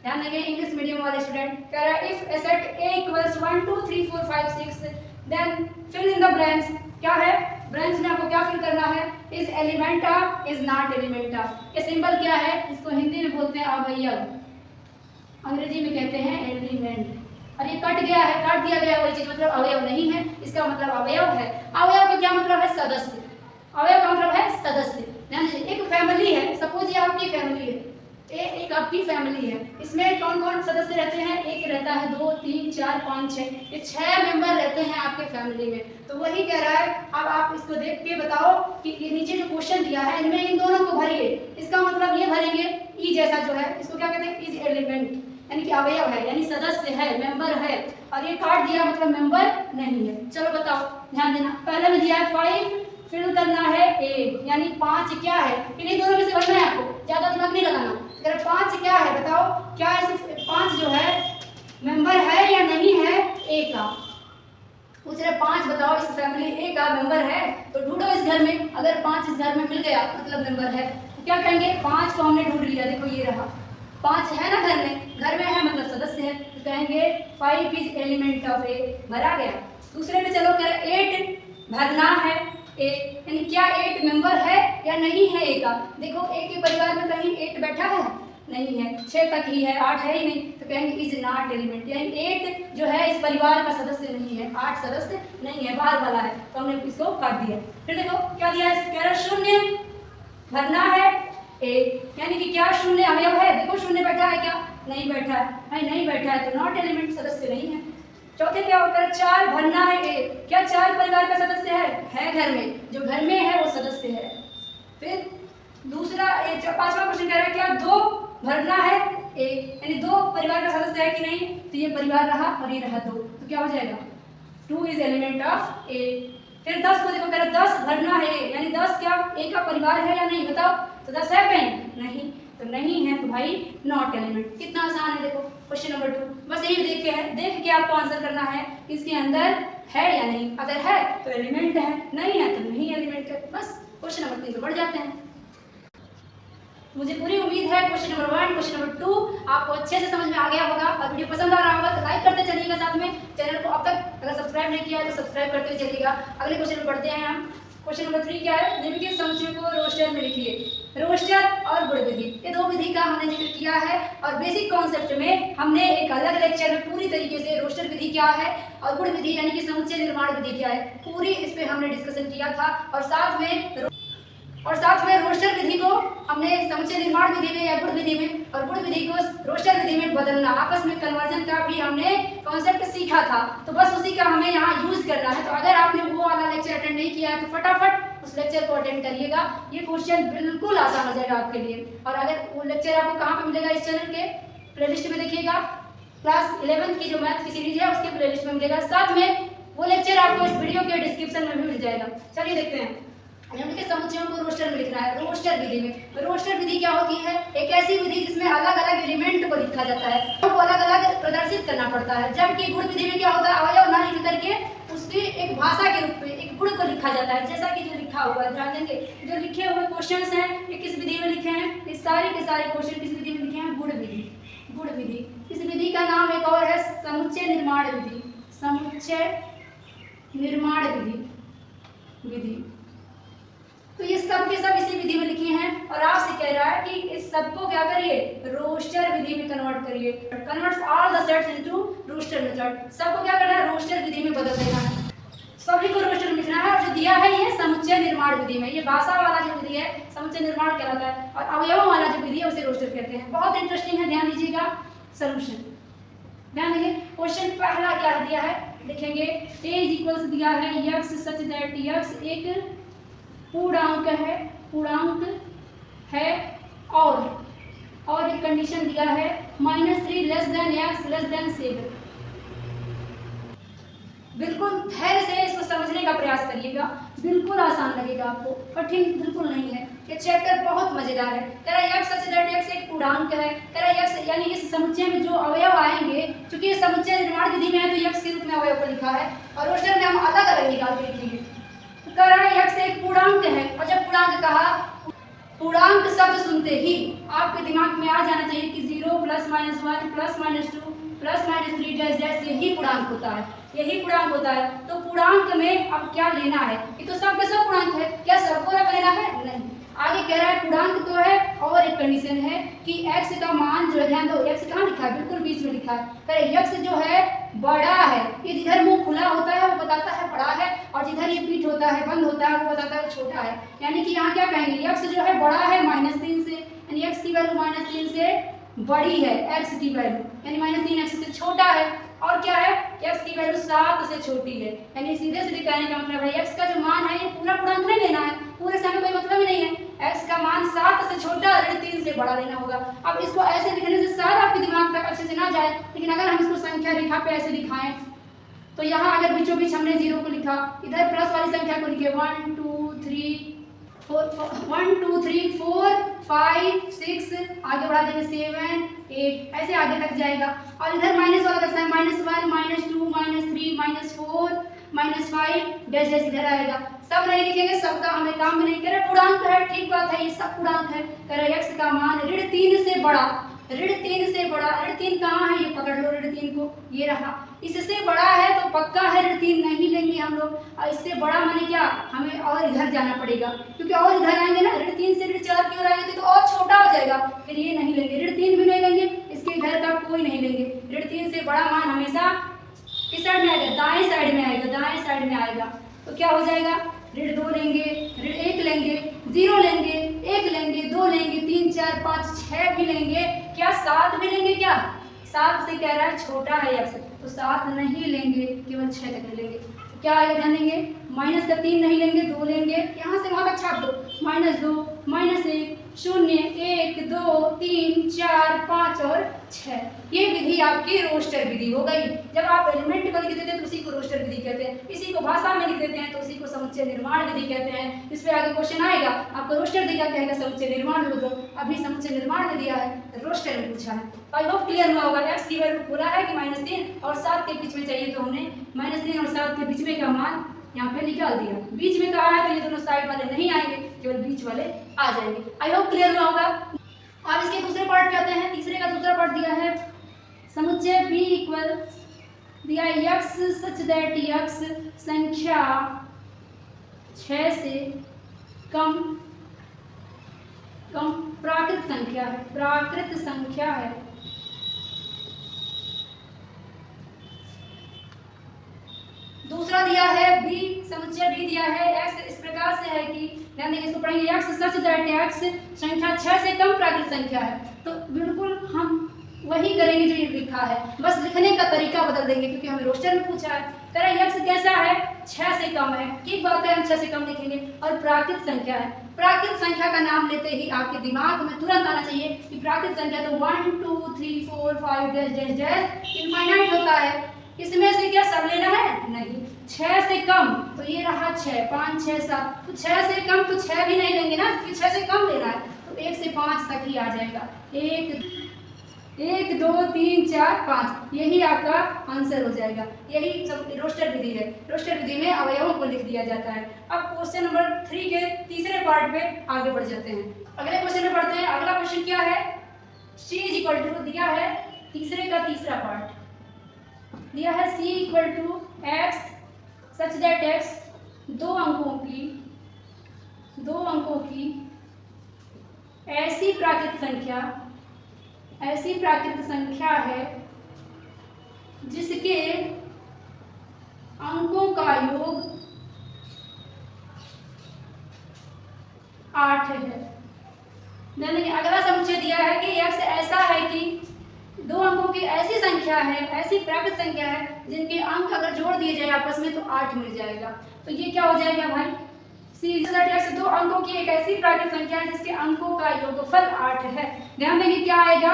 ध्यान देंगे इंग्लिश मीडियम वाले स्टूडेंट। कह रहा है if a set A equals 1 2 3 4 5 6 then fill in the blanks. क्या है? ब्लैंक्स में आपको क्या फिल करना है? Is element of, is not element of. ये सिंबल क्या है? इसको हिंदी में बोलते हैं अवयव, अंग्रेजी में कहते हैं एलिमेंट। और ये कट गया है, काट दिया गया, वही चीज मतलब अवयव नहीं है, इसका मतलब अवयव है। अवयव का क्या मतलब है? सदस्य। अवयव का मतलब है सदस्य। ध्यान दीजिए, एक फैमिली है, सपोज ये आपकी फैमिली है, एक आपकी फैमिली है, इसमें कौन कौन सदस्य रहते हैं? एक रहता है, 2 3 4 5 6, ये 6 मेंबर रहते हैं आपके फैमिली में। तो वही कह रहा है, अब आप इसको देख के बताओ कि ये नीचे जो क्वेश्चन दिया है इनमें इन दोनों को भरिए। इसका मतलब ये भरेंगे ई जैसा जो है, इसको क्या कहते हैं? इज एलिमेंट, यानी कि अवयव है, यानी सदस्य है, मेंबर है। और ये काट दिया मतलब मेंबर नहीं है। चलो बताओ, ध्यान देना। पहले में दिया है 5 फिल करना है A, यानी 5 क्या है? इन्हीं दोनों में से भरना है आपको, ज्यादा दिमाग नहीं लगाना। अगर 5 क्या है बताओ, क्या इस 5 जो है मेंबर है या नहीं है A का? पूछ रहे 5 बताओ इस फैमिली A का मेंबर है, तो ढूंढो इस घर में। अगर 5 इस घर में मिल गया मतलब मेंबर है, तो क्या कहेंगे? 5 को हमने ढूंढ लिया, देखो ये रहा 5 है ना घर में है मतलब सदस्य है, तो कहेंगे 5 इज एलिमेंट ऑफ A, भरा गया। दूसरे में चलो, कह रहे 8 भरना है A, यानी क्या 8 मेंबर है या नहीं है A का? देखो A के परिवार में कहीं 8 बैठा है? नहीं है, 6 तक ही है, 8 है ही नहीं, तो कहेंगे इज नॉट एलिमेंट, यानी 8 जो है इस परिवार का सदस्य नहीं है, 8 सदस्य नहीं है, बाहर वाला है, तो हमने इसको काट दिया। फिर देखो क्या दिया है? कह रहा 0 भरना है A, यानी कि क्या 0 अवयव है? देखो 0 बैठा है क्या? नहीं बैठा है, नहीं बैठा है तो नॉट एलिमेंट, सदस्य नहीं है। चौथे क्या होता है? 4 भरना है A, क्या 4 परिवार का सदस्य है? घर में, जो घर में है वो सदस्य है। फिर दूसरा 5वां क्वेश्चन कह रहा है क्या 2 भरना है A, यानी 2 परिवार का सदस्य है कि नहीं? तो ये परिवार रहा और ये रहा 2, तो क्या हो जाएगा? 2 इज एलिमेंट ऑफ A। फिर 10 को देखो, कह रहा 10 भरना है A, यानी 10 क्या A का परिवार है या नहीं? बताओ, तो 10 है कहीं? नहीं, तो नहीं है, तो भाई नॉट एलिमेंट। कितना आसान है देखो क्वेश्चन नंबर 2। बस यही देख के आपको आंसर करना है, इसके अंदर है या नहीं। अगर है तो एलिमेंट है, नहीं है तो नहीं एलिमेंट है। बस क्वेश्चन नंबर 3 पे बढ़ जाते हैं। मुझे पूरी उम्मीद है क्वेश्चन नंबर 1, क्वेश्चन नंबर 2 आपको अच्छे से समझ में आ गया होगा और वीडियो पसंद आ रहा होगा तो लाइक करते चलिएगा। साथ में चैनल को अब तक अगर सब्सक्राइब नहीं किया है तो सब्सक्राइब करते हुए चलिएगा। अगले क्वेश्चन में बढ़ते हैं हम। क्वेश्चन नंबर 3 क्या है? निम्नलिखित समुच्चय को रोस्टर में लिखिए। रोस्टर और गुण विधि, ये 2 विधि का हमने जिक्र किया है और बेसिक कॉन्सेप्ट में हमने एक अलग लेक्चर में पूरी तरीके से रोस्टर विधि क्या है और गुण विधि यानी कि समुच्चय निर्माण विधि क्या है, पूरी इस पे हमने डिस्कशन किया था। और साथ में रोस्टर विधि को हमने समुच्चय निर्माण विधि में या गुण विधि में और गुण विधि को रोस्टर विधि में बदलना, आपस में कन्वर्जन का भी हमने कॉन्सेप्ट सीखा था। तो बस उसी का हमें यहाँ यूज करना है। तो अगर आपने वो वाला लेक्चर अटेंड नहीं किया है तो फटाफट उस लेक्चर को अटेंड करिएगा। ये क्वेश्चन बिल्कुल आसान हो जाएगा आपके लिए। और अगर वो लेक्चर आपको कहाँ पे मिलेगा? इस चैनल के प्लेलिस्ट में देखिएगा, क्लास 11 की जो मैथ की सीरीज है उसके प्लेलिस्ट में मिलेगा। साथ में वो लेक्चर आपको इस वीडियो के डिस्क्रिप्शन में भी मिल जाएगा। चलिए देखते हैं। निम्नलिखित समुच्चयों को रोस्टर में लिखना है। रोस्टर विधि में, रोस्टर विधि क्या होती है? एक ऐसी विधि जिसमें अलग अलग एलिमेंट को लिखा जाता है, तो अलग अलग प्रदर्शित करना पड़ता है। जबकि गुण विधि में क्या होता है? अवयव ना लिख करके उसकी एक भाषा के रूप में एक गुण को लिखा जाता है, जैसा कि जो लिखा हुआ है। ध्यान देंगे, जो लिखे हुए क्वेश्चंस हैं ये किस विधि में लिखे हैं? ये सारे के सारे क्वेश्चन किस विधि में लिखे हैं? गुण विधि। गुण विधि, इस विधि का नाम एक और है समुच्चय निर्माण विधि। समुच्चय निर्माण विधि। विधि। तो ये सब के सब इसी विधि में लिखे हैं और आपसे कह रहा है कि इस सबको क्या करिए, रोस्टर विधि में कन्वर्ट करिए। Converts all the sets into roster method. सबको क्या करना है, रोस्टर विधि में बदल देना है, सभी को रोस्टर में लिखना है। और जो दिया है ये समुच्चय निर्माण विधि में, ये भाषा वाला जो विधि है समुच्चय निर्माण कहलाता है और अवयवों वाला जो विधि है उसे रोस्टर कहते हैं। बहुत इंटरेस्टिंग है, ध्यान दीजिएगा। सॉल्यूशन ध्यान देंगे। क्वेश्चन पहला क्या दिया है देखेंगे। a इज इक्वल्स दिया है x सच दैट x एक पूर्णांक है और एक कंडीशन दिया है -3 less than x less than 7। बिल्कुल धैर्य से इसको समझने का प्रयास करिएगा, बिल्कुल आसान लगेगा आपको, कठिन बिल्कुल नहीं है। ये चैप्टर बहुत मजेदार है। कह रहा है x सच दैट x एक पूर्णांक है। कह रहा है x यानी इस समुच्चय में जो अवयव आएंगे, क्योंकि ये समुच्चय निर्माण विधि में है तो x के रूप में अवयव को लिखा है और रोस्टर में हम अलग अलग निकाल के लिखेंगे। तो कह रहा है x एक पूर्णांक है और जब पूर्णांक कहा, पूर्णांक शब्द सुनते ही आपके दिमाग में आ जाना चाहिए कि 0 +- 1 +- 2 +- 3 जैसे यही पूर्णांक होता है, यही पूर्णांक होता है। तो पूर्णांक में अब क्या लेना है, ये तो सब के सब पूर्णांक है, क्या सबको रख लेना है, नहीं। आगे कह रहा है पूर्णांक तो है और एक कंडीशन है कि x का मान जो है, ध्यान दो x कहाँ लिखा है, बिल्कुल बीच में लिखा है। कह रहे x जो है बड़ा है, ये जिधर मुंह खुला होता है वो बताता है बड़ा है और जिधर ये पीठ होता है बंद होता है वो बताता है छोटा है। यानी कि यहाँ क्या कहेंगे, x जो है बड़ा है -3 से, यानी x की वैल्यू -3 से बड़ी है, x की वैल्यू यानी -3x से छोटा है। और क्या है, x की वैल्यू 7 से छोटी है। यानी सीधे सीधे कहने का मतलब है x का जो मान है ये पूरा पूर्णांक नहीं लेना है, पूरे से हमें कोई मतलब ही नहीं है। x का मान 7 से छोटा और 3 से बड़ा लेना होगा। अब इसको ऐसे लिखने से शायद आपके दिमाग तक अच्छे से ना जाए, लेकिन अगर हम इसको संख्या रेखा पे ऐसे दिखाएं तो यहाँ अगर बीचों बीच हमने 0 को लिखा, इधर प्लस वाली संख्या को लिखे 1 2 3 4 5 6, आगे बढ़ा देंगे 7 8, ऐसे आगे तक जाएगा। और इधर माइनस वाला कैसा है, -1 -2 -3 -4 -5 डैश डैश इधर आएगा। सब नहीं लिखेंगे, सबका हमें काम भी नहीं करे। पूर्णांक है, ठीक बात है, ये सब पूर्णांक है। कह रहे x का मान -3 से बड़ा, -3 से बड़ा, -3 कहाँ है, ये पकड़ लो, -3 को, ये रहा। इससे बड़ा है तो पक्का है -3 नहीं लेंगे हम लोग, और इससे बड़ा माने क्या, हमें और इधर जाना पड़ेगा, क्योंकि और इधर आएंगे ना, -3 से -4 की ओर आएंगे तो और छोटा हो जाएगा, फिर ये नहीं लेंगे, -3 भी नहीं लेंगे, इसके इधर का कोई नहीं लेंगे। -3 से बड़ा मान हमेशा किस साइड में आएगा, दाएं साइड में आएगा, दाएं साइड में आएगा। तो क्या हो जाएगा, -2 लेंगे, -1 लेंगे, 0 लेंगे, 1 लेंगे, 2 लेंगे, 3 4 5 6 भी लेंगे, क्या 7 भी लेंगे, क्या 7 से कह रहा है छोटा है x, तो 7 नहीं लेंगे, केवल 6 तक लेंगे। तो क्या आएगा, ध्यान देंगे, माइनस का 3 नहीं लेंगे, 2 लेंगे, यहाँ से वहाँ तक छाप दो, -2 -1 0 1 2 3 4 5 और 6। ये विधि आपकी रोस्टर विधि हो गई। जब आप एलिमेंट को लिख देते हैं तो उसी को रोस्टर विधि कहते हैं, इसी को भाषा में लिख देते हैं तो उसी को समुच्चय निर्माण विधि कहते हैं। इस पे आगे क्वेश्चन आएगा, आपको रोस्टर दिया कहेगा समुच्चय निर्माण विधि, अभी समुच्चय निर्माण में दिया है, रोस्टर में पूछा है। आई होप क्लियर हुआ होगा। x की वैल्यू बोला है कि -3 और 7 के बीच में चाहिए, तो हमने -3 और 7 के बीच में का मान यहाँ पे निकाल दिया। बीच में कहा है तो ये दोनों साइड वाले नहीं आएंगे, केवल बीच वाले आ जाएंगे। आई होप क्लियर हुआ होगा। अब इसके दूसरे पार्ट पे आते हैं। तीसरे का दूसरा पार्ट दिया है समुच्चय b इक्वल दिया है x सच दैट x संख्या 6 से कम प्राकृत संख्या है। दूसरा दिया है b, समुच्चय b दिया है x इस प्रकार से है कि ध्यान देंगे, इसको पढ़ेंगे x सच दैट x संख्या 6 से कम प्राकृत संख्या है। तो बिल्कुल हम वही करेंगे जो ये लिखा है, बस लिखने का तरीका बदल देंगे, क्योंकि हमें रोस्टर में पूछा है। कह रहे हैं x कैसा है, 6 से कम है, ठीक बात है, हम 6 से कम लिखेंगे। और प्राकृत संख्या है, प्राकृत संख्या का नाम लेते ही आपके दिमाग में तुरंत आना चाहिए कि प्राकृत संख्या तो 1 2 3 4 5 डैश डैश डैश इनफाइनाइट होता है। इसमें से क्या सब लेना है, नहीं, 6 से कम, तो ये रहा 6 5 6 7, तो 6 से कम तो 6 भी नहीं लेंगे ना, क्योंकि 6 से कम लेना है, तो 1 से 5 तक ही आ जाएगा। 1 2 3 4 5, यही आपका आंसर हो जाएगा। यही सब रोस्टर विधि है। रोस्टर विधि में अवयवों को लिख दिया जाता है। अब क्वेश्चन नंबर 3 के तीसरे पार्ट पे आगे बढ़ जाते हैं। अगले क्वेश्चन में बढ़ते हैं। अगला क्वेश्चन क्या है, c इक्वल टू दिया है तीसरे का तीसरा पार्ट दिया है c equal to x such that x दो अंकों की ऐसी प्राकृत संख्या है जिसके अंकों का योग 8 है। यानी अगला समुच्चय दिया है कि x ऐसा है कि दो अंकों की ऐसी संख्या है, ऐसी प्राकृत संख्या है जिनके अंक अगर जोड़ दिए जाए आपस में तो 8 मिल जाएगा। तो ये क्या हो जाएगा भाई, x दो अंकों की एक ऐसी प्राकृत संख्या है जिसके अंकों का योगफल 8 है। ध्यान देंगे क्या आएगा,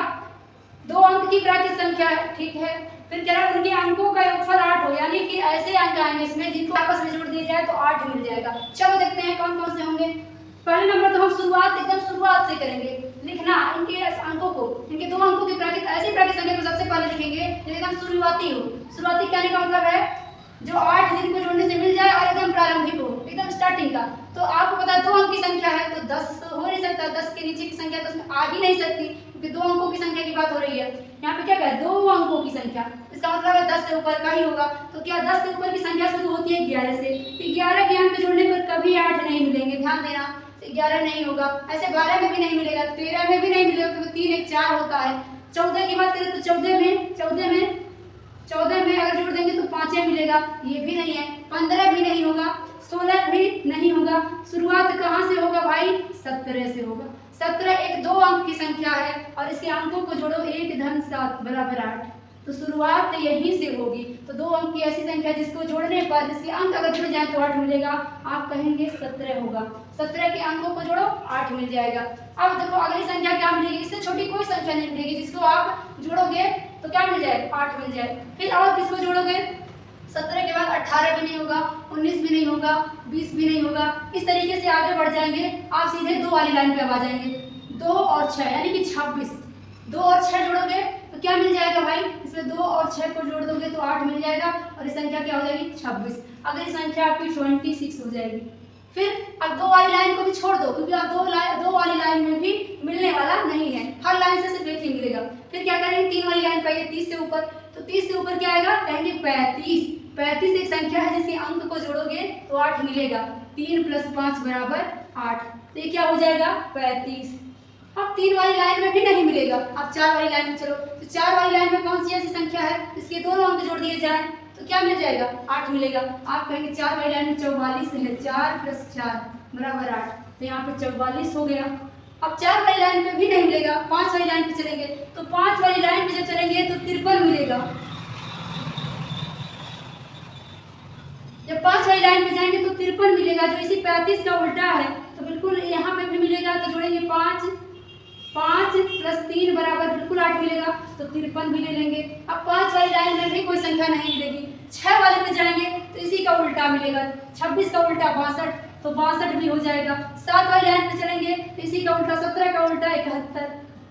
दो अंक की प्राकृत संख्या है, ठीक है, फिर कह रहा है उनके अंकों का योगफल 8 हो, यानी कि ऐसे अंक आएंगे इसमें जिनको आपस में जोड़ दिया जाए तो 8 मिल जाएगा। चलो देखते हैं कौन कौन से होंगे। पहले नंबर तो हम एकदम शुरुआत से करेंगे लिखना इनके अंकों को, इनके दो अंकों की ऐसी प्राकृत संख्या को सबसे पहले लिखेंगे जो एकदम शुरुआती हो। शुरुआती कहने का मतलब है जो 8 जिनको जोड़ने से मिल जाए और एकदम प्रारंभिक हो, एकदम स्टार्टिंग का। तो आपको पता है दो अंक की संख्या है तो 10 तो हो नहीं सकता, 10 के नीचे की संख्या तो उसमें आ ही नहीं सकती क्योंकि दो अंकों की संख्या की बात हो रही है। यहाँ पे क्या कहे, दो अंकों की संख्या, इसका मतलब है 10 से ऊपर का ही होगा। तो क्या 10 से ऊपर की संख्या शुरू होती है 11 से, 11 के अंक जोड़ने पर कभी 8 नहीं मिलेंगे, ध्यान देना। 11 नहीं होगा, ऐसे 12 में भी नहीं मिलेगा, 13 में भी नहीं मिलेगा क्योंकि 3 1 4 होता है। 14 की बात करें तो 14 में अगर जोड़ देंगे तो 5 मिलेगा, ये भी नहीं है। 15 भी नहीं होगा, 16 भी नहीं होगा। शुरुआत कहाँ से होगा भाई, 17 से होगा। 17 एक दो अंक की संख्या है और इसके अंकों को जोड़ो 1 धन 7 बराबर 8, तो शुरुआत यहीं से होगी। तो दो अंक की ऐसी संख्या जिसको जोड़ने पर जिसके अंक अगर जुड़ जाए तो 8 मिलेगा, आप कहेंगे 17 होगा। 17 के अंकों को जोड़ो 8 मिल जाएगा। अब देखो अगली संख्या क्या मिलेगी, इससे छोटी कोई संख्या नहीं मिलेगी, जिसको आप जोड़ोगे तो क्या मिल जाए, 8 मिल जाए। फिर और किसको जोड़ोगे, 17 के बाद 18 भी नहीं होगा, 19 भी नहीं होगा, 20 भी नहीं होगा। इस तरीके से आगे बढ़ जाएंगे, आप सीधे 2 वाली लाइन पे आ जाएंगे। 2 और 6 यानी कि 26, 2 और 6 जोड़ोगे तो क्या मिल जाएगा भाई, इसमें 2 और 6 को जोड़ दोगे तो 8 मिल जाएगा और इस संख्या क्या हो जाएगी 26। अगली संख्या आपकी 26 हो जाएगी। फिर अब 2 वाली लाइन को भी छोड़ दो क्योंकि अब 2 वाली लाइन में भी मिलने वाला नहीं है, हर लाइन से सिर्फ एक ही मिलेगा। फिर क्या करेंगे, 3 वाली लाइन पाइए 30 से ऊपर, तो 30 से ऊपर क्या आएगा, कहेंगे 35। 35 एक संख्या है जिसके अंक को जोड़ोगे तो 8 मिलेगा, 3 + 5 बराबर 8, तो ये क्या हो जाएगा 35। अब 3 वाली लाइन में भी नहीं मिलेगा, अब 4 वाली लाइन में चलो, तो 4 वाली लाइन में कौन सी ऐसी संख्या है इसके दोनों अंक जोड़ दिए जाए तो क्या मिल जाएगा, 8 मिलेगा। आप कहेंगे 4 वाली लाइन में 44 है, 4 + 4 बराबर 8, तो यहाँ पे 44 हो गया। अब 4 वाली लाइन पे भी नहीं मिलेगा, 5 वाली लाइन पे चलेंगे, तो 5 वाली लाइन पे जब चलेंगे तो 53 मिलेगा। जब 5 वाली लाइन पे जाएंगे तो 53 मिलेगा, जो इसी 35 का उल्टा है, तो बिल्कुल यहाँ पे भी मिलेगा। तो जोड़ेंगे 5 + 3 बराबर बिल्कुल 8 मिलेगा, तो 53 भी ले लेंगे। अब 5 वाली लाइन में भी कोई संख्या नहीं मिलेगी। 6 वाले पे जाएंगे तो इसी का उल्टा मिलेगा, 26 का उल्टा 62, तो 62 भी हो जाएगा। 7 वाली लाइन पे चलेंगे तो इसी का उल्टा 17 का उल्टा 71।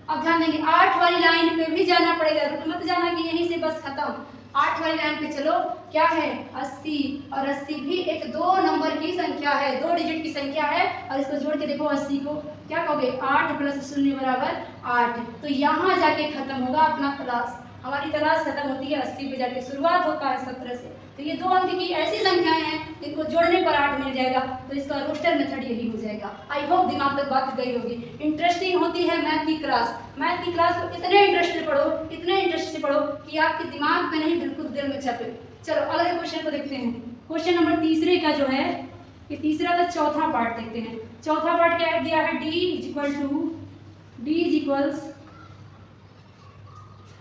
अब ध्यान देंगे 8 वाली लाइन पे भी जाना पड़ेगा, रुक मत जाना कि यहीं से बस खत्म। 8 वाली लाइन पे चलो, क्या है 80, और 80 भी एक 2 नंबर की संख्या है, 2 डिजिट की संख्या है, और इसको जोड़ के देखो 80 को क्या कहोगे, 8 + 0 बराबर 8। तो यहाँ जाके खत्म होगा अपना तलाश, हमारी तलाश खत्म होती है 80 पे जाके, शुरुआत होता है 17 से। तो ये 2 अंक की ऐसी संख्याएं हैं जिनको जोड़ने पर 8 मिल जाएगा, तो इसका रोस्टर मेथड यही हो जाएगा। आई होप दिमाग तक बात गई होगी। इंटरेस्टिंग होती है मैथ की क्लास को इतने इंटरेस्ट से पढ़ो, इतने इंटरेस्ट से पढ़ो कि आपके दिमाग में नहीं बिल्कुल दिल में छपे। चलो अगले क्वेश्चन को देखते हैं। क्वेश्चन नंबर तीसरे का जो है, ये तीसरा का चौथा पार्ट देखते हैं। चौथा पार्ट क्या दिया है, d =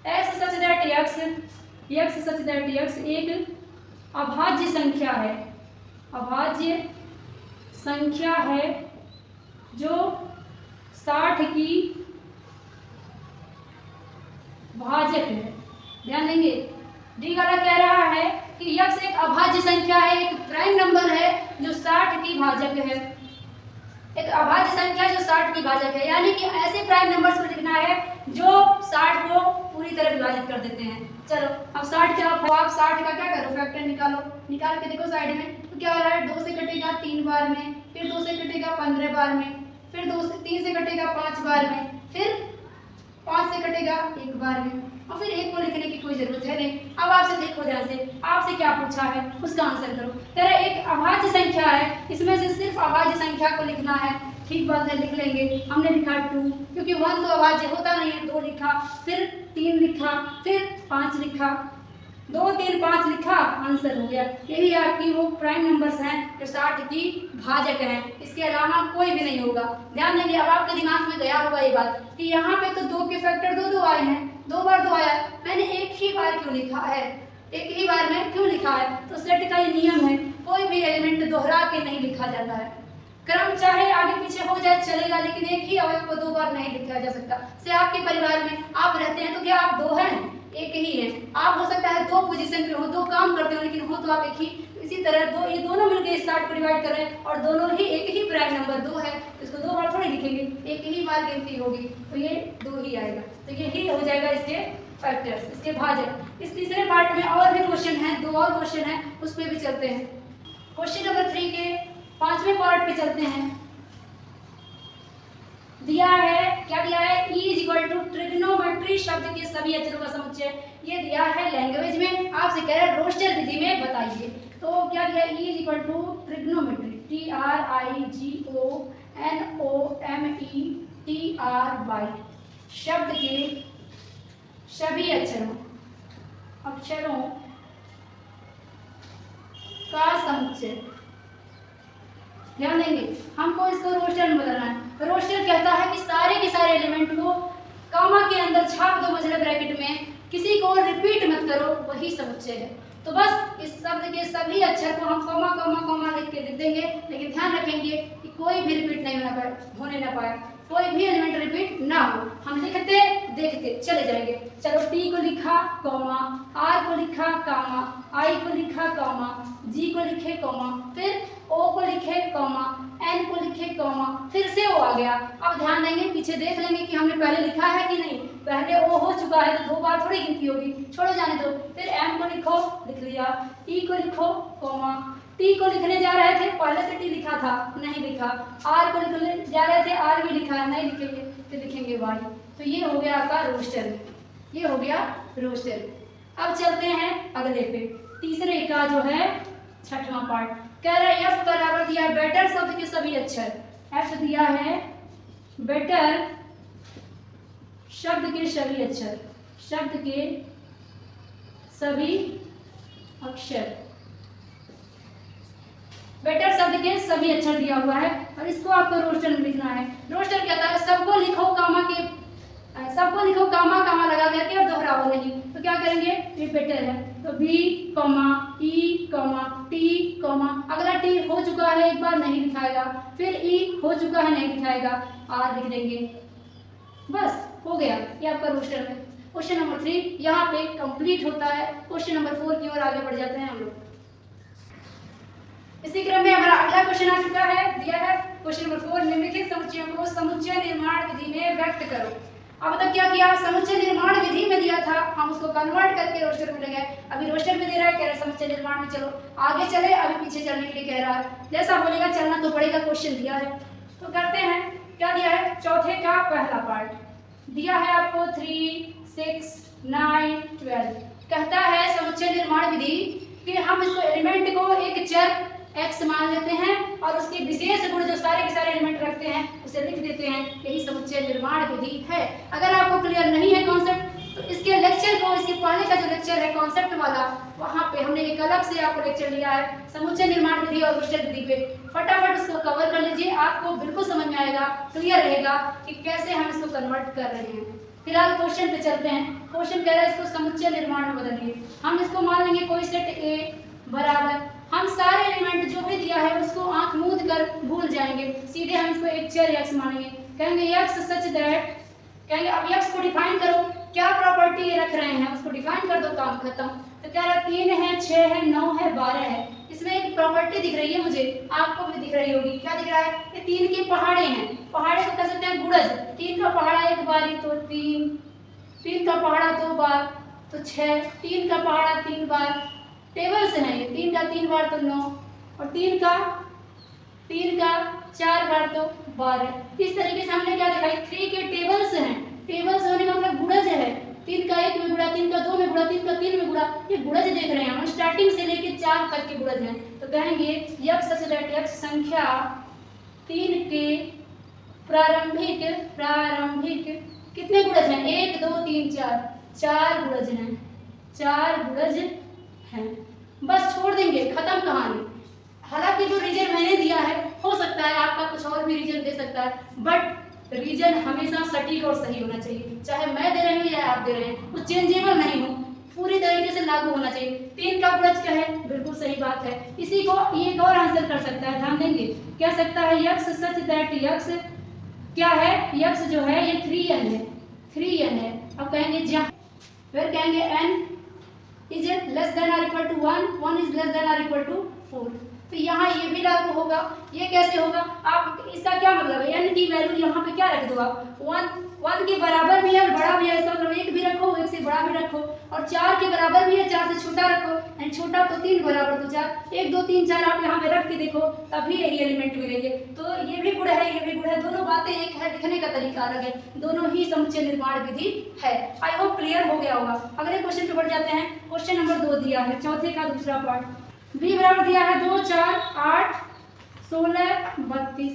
x such that x एक अभाज्य संख्या है जो 60 की भाजक है। ध्यान देंगे, डी वाला कह रहा है कि x एक अभाज्य संख्या है, एक प्राइम नंबर है जो 60 की भाजक है। एक अभाज्य संख्या जो 60 की भाजक है, यानी कि ऐसे प्राइम नंबर्स को लिखना है जो 60 को पूरी तरह विभाजित कर देते हैं। चलो अब 60 क्या, आप 60 का क्या करो, फैक्टर निकाल के देखो साइड में, तो क्या हो रहा है, 2 से कटेगा 3 बार में, फिर 2 से कटेगा 15 बार में, फिर 3 से कटेगा 5 बार में, फिर 5 से कटेगा 1 बार में, और फिर 1 को लिखने की कोई जरूरत है नहीं। अब आपसे देखो ध्यान से, आपसे क्या पूछा है उसका आंसर करो। कह रहा है एक अभाज्य संख्या है, इसमें से सिर्फ अभाज्य संख्या को लिखना है। ठीक बात है, लिख लेंगे। हमने लिखा 2, क्योंकि 1 तो अभाज्य होता नहीं है। 2 लिखा, फिर 3 लिखा, फिर 5 लिखा, 2 3 5 लिखा, आंसर हो गया। यही आपकी वो प्राइम नंबर्स हैं जो 60 की भाजक हैं, इसके अलावा कोई भी नहीं होगा। ध्यान देंगे, अब आपके दिमाग में गया होगा ये बात कि यहाँ पे तो 2 के फैक्टर 2 2 आए हैं, 2 बार 2 आया, मैंने एक ही बार क्यों लिखा है, एक ही बार में क्यों लिखा है। तो सेट का ये नियम है, कोई भी एलिमेंट दोहरा के नहीं लिखा जाता है। क्रम चाहे आगे पीछे हो जाए चलेगा, लेकिन एक ही अवयव को 2 बार नहीं लिखा जा सकता। से आपके परिवार में आप रहते हैं तो क्या आप 2 हैं? एक ही है। आप हो सकता है 2 पोजीशन पे हो, 2 काम करते हो, लेकिन हो तो आप एक ही। इसी तरह ये दोनों मिलकर 60 को डिवाइड कर रहे हैं और दोनों ही एक ही प्राइम नंबर 2 है, इसको 2 बार थोड़ी लिखेंगे, एक ही बार गिनती होगी, तो ये 2 ही आएगा। तो यही हो जाएगा इसके फैक्टर्स, इसके भाजक। इस तीसरे पार्ट में और भी क्वेश्चन है, 2 और क्वेश्चन है, उस पर भी चलते हैं। क्वेश्चन नंबर 3 के 5वें पार्ट पे चलते हैं। दिया है, क्या दिया है? E = ट्रिग्नोमेट्री शब्द के सभी अक्षरों का समुच्चय। ये दिया है लैंग्वेज में, आपसे कह रहा है रोस्टर विधि में बताइए। तो क्या दिया है? E = ट्रिग्नोमेट्री, TRIGONOMETRY शब्द के सभी अक्षरों का समुच्चय। ध्यान देंगे, हमको इसको रोस्टर में बदलना है। रोस्टर कहता है कि सारे के सारे एलिमेंट को कॉमा के अंदर छाप दो मझले ब्रैकेट में, किसी को रिपीट मत करो, वही समुच्चय है। तो बस इस शब्द के सभी अक्षर को हम कॉमा कॉमा कॉमा लिख के लिख देंगे, लेकिन ध्यान रखेंगे कि कोई भी रिपीट नहीं होने ना पाए, कोई भी एलिमेंट रिपीट ना हो। हम लिखते देखते चले जाएंगे। चलो, टी को लिखा कॉमा, आर को लिखा कॉमा, आई को लिखा कॉमा, जी को लिखे कॉमा, फिर ओ को लिखे कॉमा, एन को लिखे कॉमा, फिर से ओ आ गया। अब ध्यान देंगे, पीछे देख लेंगे कि हमने पहले लिखा है कि नहीं। पहले ओ हो चुका है तो 2 बार थोड़ी गिनती होगी, छोड़ो जाने दो। फिर एम को लिखो, लिख लिया, ई को लिखो कॉमा, टी को लिखने जा रहे थे, पहले से टी लिखा था, नहीं लिखा। आर को लिखने जा रहे थे, आर भी लिखा है, नहीं लिखेंगे, फिर लिखेंगे वाई। तो ये हो गया आपका रोस्टर, ये हो गया रोस्टर। अब चलते हैं अगले पे, तीसरे का जो है 6वां पार्ट। कह रहा है एफ बराबर दिया है बेटर शब्द के सभी अक्षर। एफ दिया है बेटर शब्द के सभी अक्षर, शब्द के सभी अक्षर, बेटर शब्द के सभी अक्षर दिया हुआ है और इसको आपको रोस्टर में लिखना है। रोस्टर कहता है सबको लिखो कामा के, सबको लिखो कामा कामा लगा करके और दोहराओ नहीं। तो क्या करेंगे? ये बेटर है तो B comma E comma T comma, अगला टी हो चुका है एक बार, नहीं लिखाएगा, फिर ई हो चुका है, नहीं लिखाएगा, आर लिख देंगे, बस हो गया। ये आपका रोस्टर है। क्वेश्चन नंबर 3 यहाँ पे कंप्लीट होता है। क्वेश्चन नंबर 4 की ओर आगे बढ़ जाते हैं हम लोग। इसी क्रम में हमारा अगला क्वेश्चन आ चुका है, दिया है क्वेश्चन नंबर 4, निम्नलिखित समुच्चयों को समुच्चय निर्माण विधि में व्यक्त करो। अब तक क्या किया? समुच्चय निर्माण विधि में दिया था, हम उसको कन्वर्ट करके रोस्टर में ले गए। अभी रोस्टर में दे रहा है, कह रहा है समुच्चय निर्माण में चलो आगे चले, अभी पीछे चलने के लिए कह रहा है। जैसा बोलेगा चलना तो पड़ेगा, क्वेश्चन दिया है तो करते हैं। क्या दिया है? चौथे का पहला पार्ट दिया है आपको 3, 6, 9, 12। कहता है समुच्चय निर्माण विधि कि हम इसको एलिमेंट को एक चर x मान लेते हैं और उसके विशेष गुण जो सारे के सारे एलिमेंट रखते हैं उसे लिख देते हैं। यही समुच्चय निर्माण विधि है। अगर आपको क्लियर नहीं है कॉन्सेप्ट तो इसके लेक्चर को, इसके पहले का जो लेक्चर है कॉन्सेप्ट वाला, वहाँ पे हमने एक अलग से आपको लेक्चर लिया है समुच्चय निर्माण विधि और रोस्टर विधि पे। फटाफट उसको कवर कर लीजिए, आपको बिल्कुल समझ में आएगा, क्लियर रहेगा कि कैसे हम इसको कन्वर्ट कर रहे हैं। फिलहाल क्वेश्चन पे चलते हैं। क्वेश्चन कह रहा है इसको समुच्चय निर्माण में बदलिए। हम इसको मान लेंगे कोई सेट ए बराबर, हम सारे एलिमेंट जो भी दिया है उसको आंख मूंद कर भूल जाएंगे, सीधे हम इसको एक चर x मानेंगे। कहेंगे x सच दैट, कहेंगे अब x को डिफाइन करो, क्या प्रॉपर्टी ये रख रहे हैं उसको डिफाइन कर दो, काम खत्म। तो कह रहा है 3 है, 6 है, 9 है, 12 है। इसमें एक प्रॉपर्टी दिख रही है मुझे, आपको भी दिख रही होगी। क्या दिख रहा है? ये 3 के पहाड़े हैं। पहाड़े को कह सकते हैं गुणज। 3 का पहाड़ा एक बारी तो 3, 3 का पहाड़ा 2 बार तो 6, 3 का पहाड़ा 3 बार, टेबल से है ये, 3 का 3 बार तो 9 और 3 का 4 बार तो 12। इस तरीके से हमने क्या दिखाई? 3 के टेबल से हैं, टेबल से होने का मतलब गुणज है, 3 का 1 में गुणा, 3 का 2 में गुणा, 3 का 3 में गुणा, ये गुणज देख रहे हैं हम, स्टार्टिंग से लेके 4 तक के गुणज हैं। तो कहेंगे यक्स सच दैट यक्स संख्या 3 के प्रारंभिक कितने गुणज हैं? 1 2 3 4, 4 गुणज हैं, 4 गुणज हैं। बस छोड़ देंगे, खत्म कहानी। हालांकि जो रीजन मैंने दिया है, हो सकता है आपका कुछ और भी रीजन दे सकता है, बट रीजन हमेशा सटीक और सही होना चाहिए। चाहे मैं दे रही हूँ या आप दे रहे हैं, वो चेंजेबल नहीं हो, पूरी तरीके से लागू होना चाहिए। 3 का गुणज क्या है? बिल्कुल सही बात है। इसी को एक और आंसर कर सकता है, ध्यान देंगे, कह सकता है यक्स सच दैट यक्स क्या है? यक्स जो है ये 3n है, 3n है। अब कहेंगे जहाँ, फिर कहेंगे n इज लेस देन और equal to 1, 1 is less than और इक्वल टू 4। तो यहाँ ये भी लागू होगा। ये कैसे होगा? आप इसका क्या मतलब है? n की वैल्यू यहाँ पे क्या रख दो आप? 1 के बराबर भी है और बड़ा भी है, इसका मतलब 1 भी रखो, 1 से बड़ा भी रखो, और 4 के बराबर भी है, 4 से छोटा रखो, यानी छोटा तो 3 बराबर तो 4, 1 2 3 4 आप यहाँ पे रख के देखो, तभी यही एलिमेंट मिलेंगे। तो ये भी गुण है, ये भी गुण है, दोनों बातें एक है, लिखने का तरीका अलग है, दोनों ही समुच्चय निर्माण विधि है। आई होप क्लियर हो गया होगा। अगले क्वेश्चन पे बढ़ जाते हैं। क्वेश्चन नंबर 2 दिया है, चौथे का दूसरा पार्ट। b बराबर दिया है 2 4 8 16 32।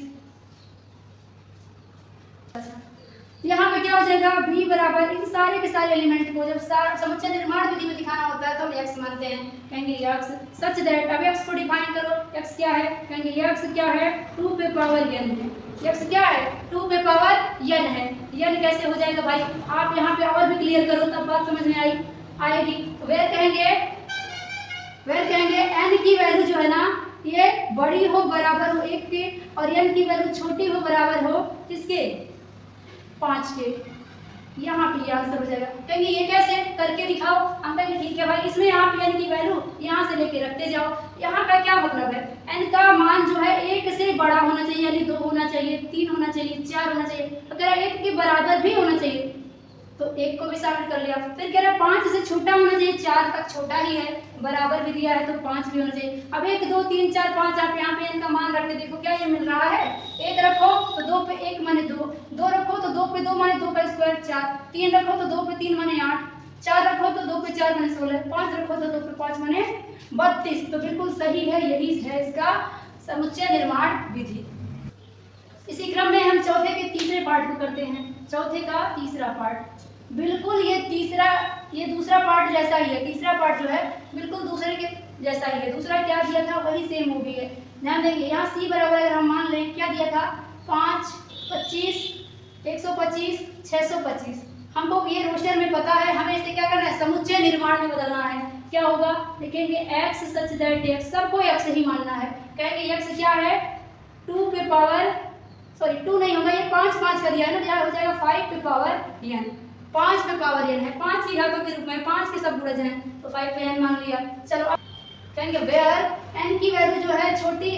यहाँ पे क्या हो जाएगा? b बराबर इन सारे के सारे एलिमेंट को जब समुच्चय निर्माण विधि में दिखाना होता है तो हम x मानते हैं। कहेंगे x सच दैट, अब x को डिफाइन करो, x क्या है? कहेंगे x क्या है? 2 पे पावर n है। x क्या है? 2 पे पावर n है। n कैसे हो जाएगा भाई? आप यहाँ पे और भी क्लियर करो तब बात समझ में आएगी। वेर कहेंगे n की वैल्यू जो है ना, ये बड़ी हो बराबर हो 1 के, और n की वैल्यू छोटी हो बराबर हो किसके? 5 के। यहाँ पे ये आंसर हो जाएगा। कहेंगे ये कैसे? करके दिखाओ। हम कहेंगे ठीक है भाई, इसमें आप n की वैल्यू यहाँ से लेके रखते जाओ। यहाँ का क्या मतलब है? n का मान जो है 1 से बड़ा होना चाहिए, यानी 2 होना चाहिए, 3 होना चाहिए, 4 होना चाहिए, अगर 1 के बराबर भी होना चाहिए तो 1 को भी शामिल कर लिया। फिर कह रहा है 5 से छोटा होना चाहिए, 4 तक छोटा ही है, बराबर भी दिया है तो 5 भी होना चाहिए। अब 1 2 3 4 5 आप यहाँ पे इनका मान रख के देखो क्या ये मिल रहा है? 1 रखो तो 2 पे 1 माने 2, 2 रखो तो 2 पे 2 माने 2 का स्क्वायर 4, 3 रखो तो 2 पे 3 माने 8, 4 रखो तो 2 पे 4 माने 16, 5 रखो तो 2 पे 5 माने 32। तो बिल्कुल सही है, यही है इसका समुच्चय निर्माण विधि। इसी क्रम में हम चौथे के तीसरे पार्ट को करते हैं। चौथे का तीसरा पार्ट बिल्कुल ये दूसरा पार्ट जैसा ही है। तीसरा पार्ट जो है बिल्कुल दूसरे के जैसा ही है। दूसरा क्या दिया था वही सेम हो भी है। ध्यान देंगे, यहाँ c बराबर अगर हम मान लें, क्या दिया था? 5 25 125 625। हमको ये रोस्टर में पता है, हमें इसे क्या करना है? समुच्चय निर्माण में बदलना है। क्या होगा? लिखेंगे x सच दैट x, सबको x ही मानना है। कहेंगे x क्या है? 2 पे पावर, सॉरी 2 नहीं होगा, ये 5 5 का दिया है ना, हो जाएगा 5 पे पावर n, 5 पे पावर n है, 5 की घातों के रूप में 5 के सब गुणज हैं तो 5 पे n मान लिया। चलो अब कहेंगे वेयर n की वैल्यू जो है छोटी,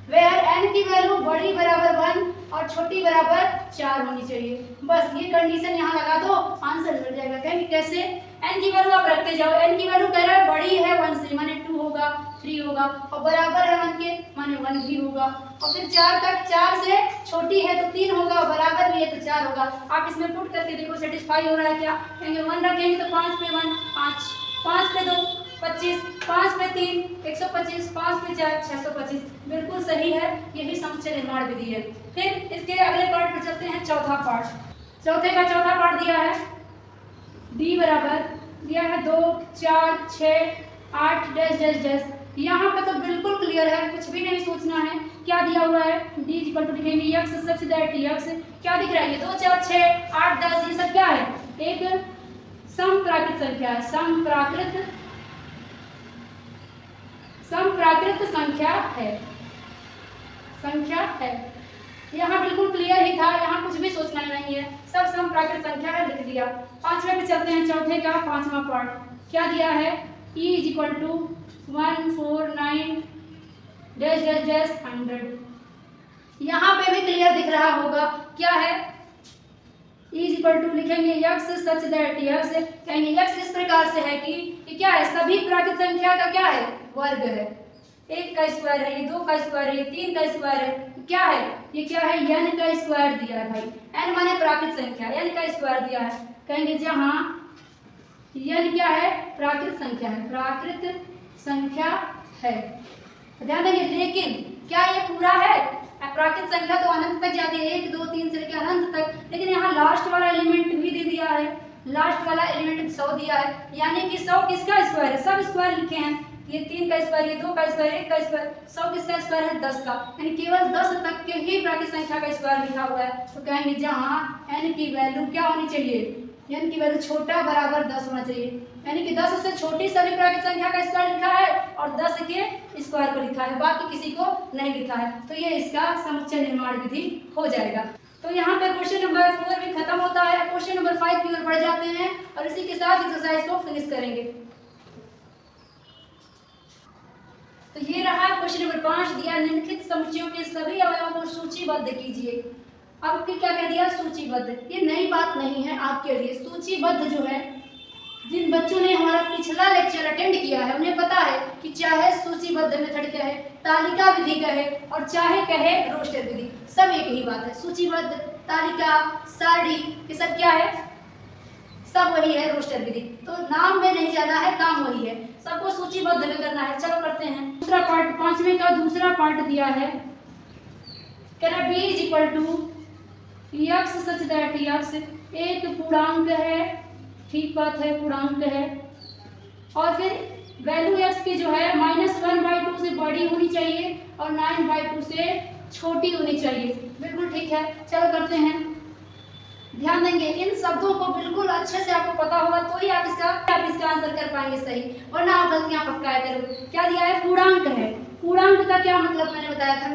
वेयर n की वैल्यू बड़ी बराबर 1 और छोटी बराबर 4 होनी चाहिए। बस ये कंडीशन यहाँ लगा दो, आंसर मिल जाएगा। कहेंगे कैसे? n की वैल्यू आप रखते जाओ। n की वैल्यू कह रहा है बड़ी है 1 से, माने 2 होगा, 3 होगा, और बराबर है 1 के, माने 1 भी होगा, और फिर 4 तक, 4 से छोटी है तो 3 होगा, और बराबर भी है तो 4 होगा। आप इसमें पुट करके देखो सेटिस्फाई हो रहा है क्या? कहेंगे 1 रखेंगे तो 5 पे 1 5, 5 पे 2 25, 5 पे 3 125, 5 पे 4 625। बिल्कुल सही है, यही समुच्चय निर्माण विधि है। फिर इसके अगले पार्ट पर चलते हैं, चौथा पार्ट। चौथे का चौथा पार्ट दिया है d बराबर दिया है 2 4 6 8 डैश डैश डैश। यहाँ पे तो बिल्कुल क्लियर है, कुछ भी नहीं सोचना है। क्या दिया हुआ है? d इक्वल टू लिखेंगे x सच दैट x, क्या दिख रहा है? ये 2 4 6 8 10, ये सब क्या है? एक समप्राकृत संख्या है, समप्राकृत संख्या है। यहाँ बिल्कुल क्लियर ही था, यहाँ कुछ भी सोचना ही नहीं है, सब समप्राकृत संख्या है, लिख दिया। पांचवें पे चलते हैं, चौथे का पांचवा पार्ट। क्या दिया है? e is equal to 149 dash dash dash 100। यहाँ पे भी क्लियर दिख रहा होगा, क्या है? e इज इक्वल टू लिखेंगे x सच दैट x, कहेंगे x इस प्रकार से है कि क्या है? सभी प्राकृत संख्या का क्या है? वर्ग है। 1 का स्क्वायर है, ये 2 का स्क्वायर है, ये 3 का स्क्वायर है, क्या है? ये क्या है? n का स्क्वायर दिया है भाई। n माने प्राकृत संख्या, n का स्क्वायर दिया है। कहेंगे जहाँ n क्या है, प्राकृत संख्या है, प्राकृत संख्या है। ध्यान देंगे, लेकिन क्या ये पूरा है? प्राकृत संख्या तो अनंत तक जाती है, 1 2 3 से लेकर अनंत तक, लेकिन यहाँ लास्ट वाला एलिमेंट भी दे दिया है, लास्ट वाला एलिमेंट 100 दिया है, यानी कि 100 किसका स्क्वायर है? सब स्क्वायर लिखे हैं, ये 3 का स्क्वायर, ये 2 का स्क्वायर, 1 का स्क्वायर, 100 किसका स्क्वायर है? 10 का, यानी केवल 10 तक के ही प्राकृत संख्या का स्क्वायर लिखा हुआ है। तो कहेंगे जहाँ n की वैल्यू क्या होनी चाहिए, n की वैल्यू छोटा बराबर 10 होना चाहिए, यानी कि 10 से छोटी सभी प्राकृत संख्या का स्क्वायर लिखा है और 10 के स्क्वायर को लिखा है, बाकी किसी को नहीं लिखा है। तो ये इसका समुच्चय निर्माण विधि हो जाएगा। तो यहाँ पे क्वेश्चन नंबर 4 भी खत्म होता है, क्वेश्चन नंबर 5 की ओर बढ़ जाते हैं और इसी के साथ एक्सरसाइज को फिनिश करेंगे। तो ये रहा क्वेश्चन नंबर 5, दिया निम्नलिखित समुच्चयों के सभी अवयवों को सूचीबद्ध कीजिए। अब क्या कह दिया? सूचीबद्ध। ये नई बात नहीं है आपके लिए। सूचीबद्ध जो है, जिन बच्चों ने हमारा पिछला लेक्चर अटेंड किया है उन्हें पता है कि चाहे सूचीबद्ध मेथड कहे, तालिका विधि कहे और चाहे कहे रोस्टर विधि, सब एक ही बात है। सूचीबद्ध, तालिका, सारणी, ये सब क्या है? सब वही है, रोस्टर विधि। तो नाम में नहीं जाना है, काम वही है, सबको सूचीबद्ध में करना है। चलो करते हैं दूसरा पार्ट, 5वें का दूसरा पार्ट दिया है, कह रहा b is equal to x such that x एक पूर्णांक है, ठीक बात है, पूर्णांक है, और फिर वैल्यू x की जो है -1/2 से बड़ी होनी चाहिए और 9/2 से छोटी होनी चाहिए। बिल्कुल ठीक है, चलो करते हैं। ध्यान देंगे, इन शब्दों को बिल्कुल अच्छे से आपको पता होगा तो ही आप इसका आंसर कर पाएंगे सही, वरना आप गलतियां पक्का करोगे। क्या दिया है? पूर्णांक है। पूर्णांक का क्या मतलब मैंने बताया था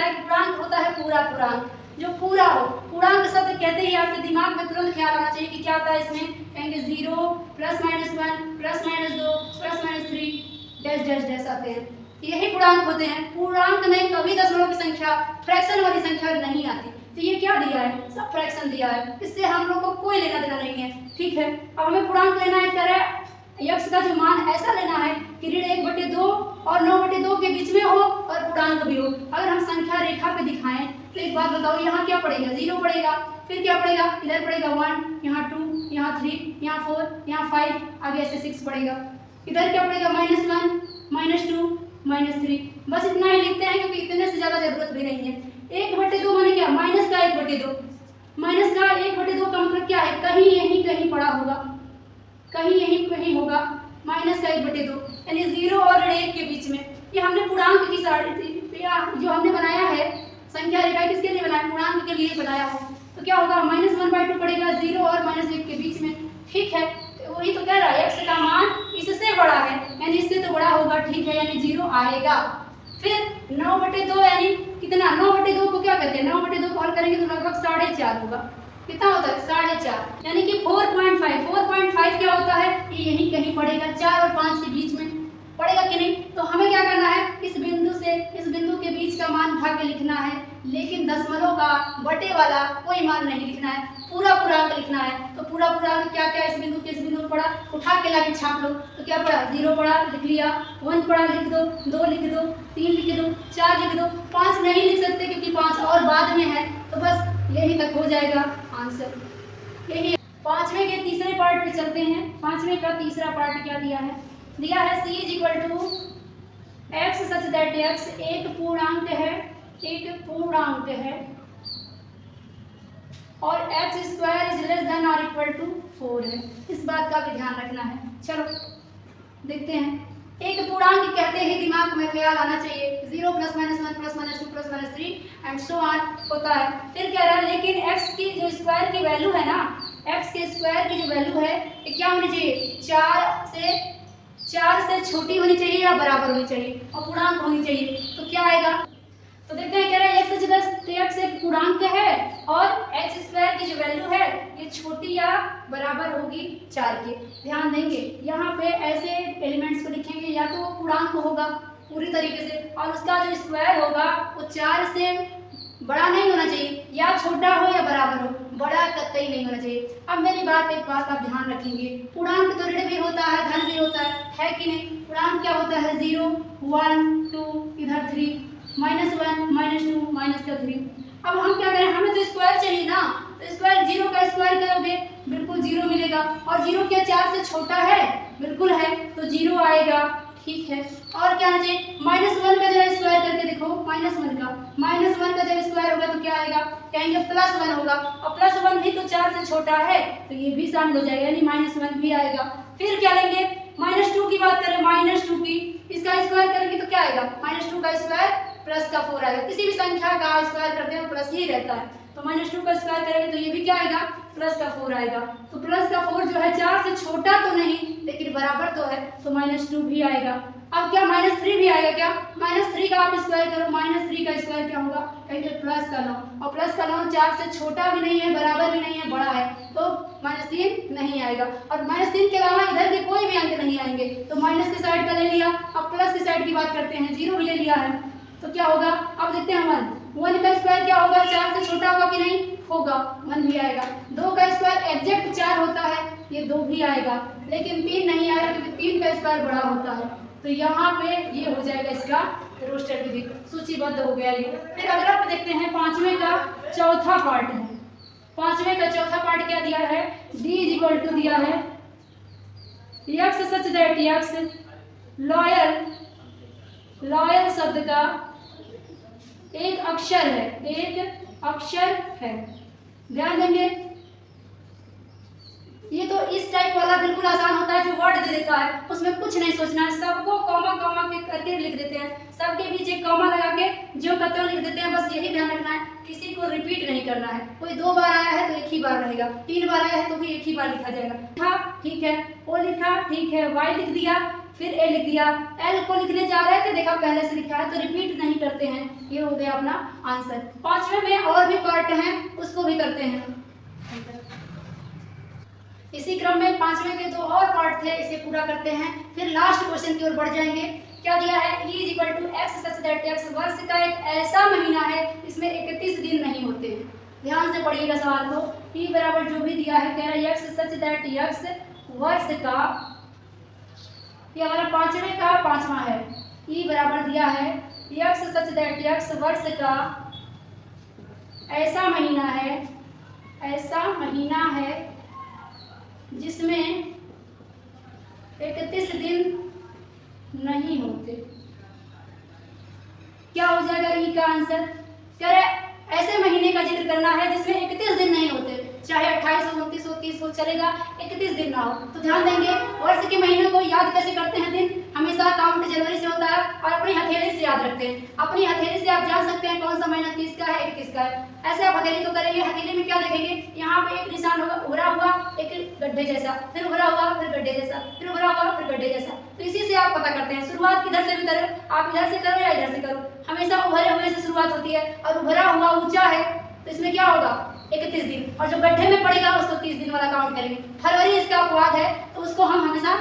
कि पूर्णांक होता है पूरा पूर्णांक, जो पूरा हो। पूर्णांक शब्द कहते ही आपके दिमाग में तुरंत ख्याल आना चाहिए कि क्या होता है इसमें। कहेंगे 0 +-1 +-2 +-3 डैश डैश डैश आते हैं, यही पूर्णांक होते हैं। पूर्णांक में कभी दशमलव की संख्या, फ्रैक्शन वाली संख्या नहीं आती। तो ये क्या दिया है? सब फ्रैक्शन दिया है, इससे हम लोग को कोई लेना देना नहीं है। ठीक है, अब हमें पूर्णांक लेना है, कह रहा है x का जो मान ऐसा लेना है कि ऋण 1/2 और 9/2 के बीच में हो और पूर्णांक भी हो। अगर हम संख्या रेखा पे दिखाएं तो एक बात बताओ, यहाँ क्या पड़ेगा? 0 पड़ेगा, फिर क्या पड़ेगा? इधर पड़ेगा 1, यहाँ 2, यहाँ 3, यहाँ 4, यहाँ 5, आगे ऐसे 6 पड़ेगा। इधर क्या पड़ेगा? -1, -2, -3। बस इतना ही लिखते हैं क्योंकि इतने से ज़्यादा जरूरत भी नहीं है। 1/2 माने क्या? माइनस का 1/2। माइनस का 1/2 का मतलब क्या है? कहीं यहीं कहीं पड़ा होगा, कहीं यहीं कहीं होगा माइनस का 1/2, यानी 0 और 1 के बीच में। ये हमने पूर्णांक की जो हमने बनाया है संख्या रेखा, किसके लिए बनाया? पूर्णांक के लिए बनाया है। तो क्या होगा? -1/2 पड़ेगा 0 और -1 के बीच में। ठीक है, तो वही तो कह रहा है x का मान इससे बड़ा है, यानी इससे तो बड़ा होगा। ठीक है, यानी 0 आएगा। फिर 9/2 यानी कितना? 9/2 को क्या कहते हैं? 9/2 को हल करेंगे तो लगभग 4.5 होगा। कितना होता है? 4.5, यानी कि 4.5। 4.5 क्या होता है? ये यहीं कहीं पड़ेगा, 4 और 5 के बीच में पड़ेगा कि नहीं? तो हमें क्या करना है? इस बिंदु से इस बिंदु के बीच का मान उठा के लिखना है, लेकिन दशमलव का बटे वाला कोई मान नहीं लिखना है, पूरा पूर्णांक लिखना है। तो पूरा पूर्णांक क्या क्या इस बिंदु के इस बिंदु पड़ा, उठा के लाके छाप लो। तो क्या पड़ा? 0 पड़ा, लिख लिया। 1 पड़ा, लिख दो। 2 लिख दो, 3 लिख दो, 4 लिख दो। 5 नहीं लिख सकते क्योंकि 5 और बाद में है, तो बस यही तक हो जाएगा आंसर। यही 5वें के तीसरे पार्ट पे चलते हैं। 5वें का तीसरा पार्ट क्या दिया है? दिया है c is equal to x such that x एक पूर्णांक है, एक पूर्णांक है, और x square is less than और इक्वल टू 4 है। इस बात का भी ध्यान रखना है। चलो देखते हैं। एक पूर्णांक कहते ही दिमाग में ख्याल आना चाहिए 0 +-1 +-2 +-3 एंड सो ऑन होता है। फिर कह रहा है लेकिन x की जो स्क्वायर की वैल्यू है ना, x के स्क्वायर की जो वैल्यू है ये क्या होनी चाहिए? 4 से छोटी होनी चाहिए या बराबर होनी चाहिए, और पूर्णांक होनी चाहिए। तो क्या आएगा? तो देखते हैं, कह रहा है x एक पूर्णांक है और x स्क्वायर की जो वैल्यू है ये छोटी या बराबर होगी 4 के। ध्यान देंगे, यहाँ पे ऐसे एलिमेंट्स को लिखेंगे, या तो वो पूर्णांक होगा पूरी तरीके से और उसका जो स्क्वायर होगा वो 4 से बड़ा नहीं होना चाहिए, या छोटा हो या बराबर हो, बड़ा कतई नहीं होना चाहिए। अब मेरी एक बात आप ध्यान रखेंगे, पूर्णांक तो ऋण भी होता है, धन भी होता है कि नहीं? पूर्णांक क्या होता है? 0 1 2, इधर 3, -1 -2 -3। अब हम क्या करें? हमें तो स्क्वायर चाहिए ना, तो तो स्क्वायर 0 का स्क्वायर करोगे बिल्कुल 0 मिलेगा, और 0 क्या 4 से छोटा है? बिल्कुल है, तो 0 आएगा। ठीक है, और क्या चाहिए? -1 का जब स्क्वायर करके देखो, -1 का जब स्क्वायर होगा तो क्या आएगा? कहेंगे +1 होगा, और +1 भी तो 4 से छोटा है, तो ये भी शामिल हो जाएगा, यानी -1 भी आएगा। फिर क्या लेंगे? -2 की बात करें, -2 की, इसका स्क्वायर करेंगे तो क्या आएगा? -2 का स्क्वायर प्लस का 4 आएगा। किसी भी संख्या का स्क्वायर करते हैं प्लस ही रहता है, तो -2 का स्क्वायर करेंगे तो ये भी क्या आएगा? प्लस का 4 आएगा। तो प्लस का 4 जो है 4 से छोटा तो नहीं लेकिन बराबर तो है, तो -2 भी आएगा। अब क्या -3 भी आएगा क्या? -3 का आप स्क्वायर करो, -3 का स्क्वायर क्या होगा? कहेंगे प्लस का 9, और प्लस का 9 4 से छोटा भी नहीं है, बराबर भी नहीं है, बड़ा है, तो -3 नहीं आएगा। और -3 के अलावा इधर के कोई भी अंक नहीं आएंगे, तो माइनस की साइड का ले लिया। अब प्लस की साइड की बात करते हैं, 0 भी ले लिया है, तो क्या होगा? अब देखते हैं 1 का स्क्वायर क्या होगा? 4 से छोटा होगा कि नहीं? होगा, 1 भी आएगा। 2 का स्क्वायर एग्जैक्ट 4 होता है, ये 2 भी आएगा, लेकिन 3 नहीं आएगा क्योंकि 3 का स्क्वायर बड़ा होता है, तो यहाँ पे ये हो जाएगा इसका रोस्टेड विधि, सूचीबद्ध हो गया ये। फिर अगला देखते हैं 5वें का चौथा पार्ट है। 5वें का चौथा पार्ट क्या दिया है? d = दिया है x such that x loyal शब्द का एक अक्षर है, ध्यान देंगे। ये तो इस टाइप वाला बिल्कुल आसान होता है, जो वर्ड दे देता है उसमें कुछ नहीं सोचना है, सबको कॉमा के करके लिख देते हैं, सबके बीच एक कॉमा लगा के जो कहते हैं लिख देते हैं, बस यही ध्यान रखना है, किसी को रिपीट नहीं करना है। कोई 2 बार आया है तो एक ही बार रहेगा, 3 बार आया है तो भी एक ही बार लिखा जाएगा। लिखा, ठीक है, ओ लिखा, ठीक है, वाई लिख दिया, फिर ए लिख दिया। एल को लिखने जा रहे थे, देखा पहले से लिखा है तो रिपीट नहीं करते हैं, ये हो गया अपना आंसर। 5वें में और भी पार्ट हैं, उसको भी करते हैं। इसी क्रम में 5वें के 2 और पार्ट थे, इसे पूरा करते हैं, फिर लास्ट क्वेश्चन की ओर बढ़ जाएंगे। क्या दिया है? E = x such that x वर्ष का एक ऐसा महीना है इसमें 31 दिन नहीं होते हैं। ध्यान से पढ़िएगा सवाल को। E बराबर जो भी दिया है, कह रहा है x सच दैट x वर्ष का, ये हमारा 5वें का 5वां है। E बराबर दिया है x सच दैट x वर्ष का ऐसा महीना है जिसमें 31 दिन नहीं होते। क्या हो जाएगा ई का आंसर? कह रहे ऐसे महीने का जिक्र करना है जिसमें 31 दिन नहीं होते, चाहे 28 हो, 29 हो, 30 हो, चलेगा, 31 दिन ना हो। तो ध्यान देंगे, वर्ष के महीनों को याद कैसे करते हैं? दिन हमेशा काउंट जनवरी से होता है, और अपनी हथेली से याद रखते हैं। अपनी हथेली से आप जान सकते हैं कौन सा महीना 30 का है, 31 का है। ऐसे आप हथेली को करेंगे, हथेली में क्या देखेंगे? यहाँ पे एक निशान होगा उभरा हुआ, एक गड्ढे जैसा, फिर उभरा हुआ, फिर गड्ढे जैसा, फिर उभरा हुआ, फिर गड्ढे जैसा। तो इसी से आप पता करते हैं। शुरुआत किधर से भी करो, आप इधर से करो या इधर से करो, हमेशा उभरे हुए से शुरुआत होती है, और उभरा हुआ ऊंचा है तो इसमें क्या होगा? 31 दिन, और जो गड्ढे में पड़ेगा उसको 30 दिन वाला काउंट करेंगे। फरवरी इसका अपवाद है, तो उसको हम हमेशा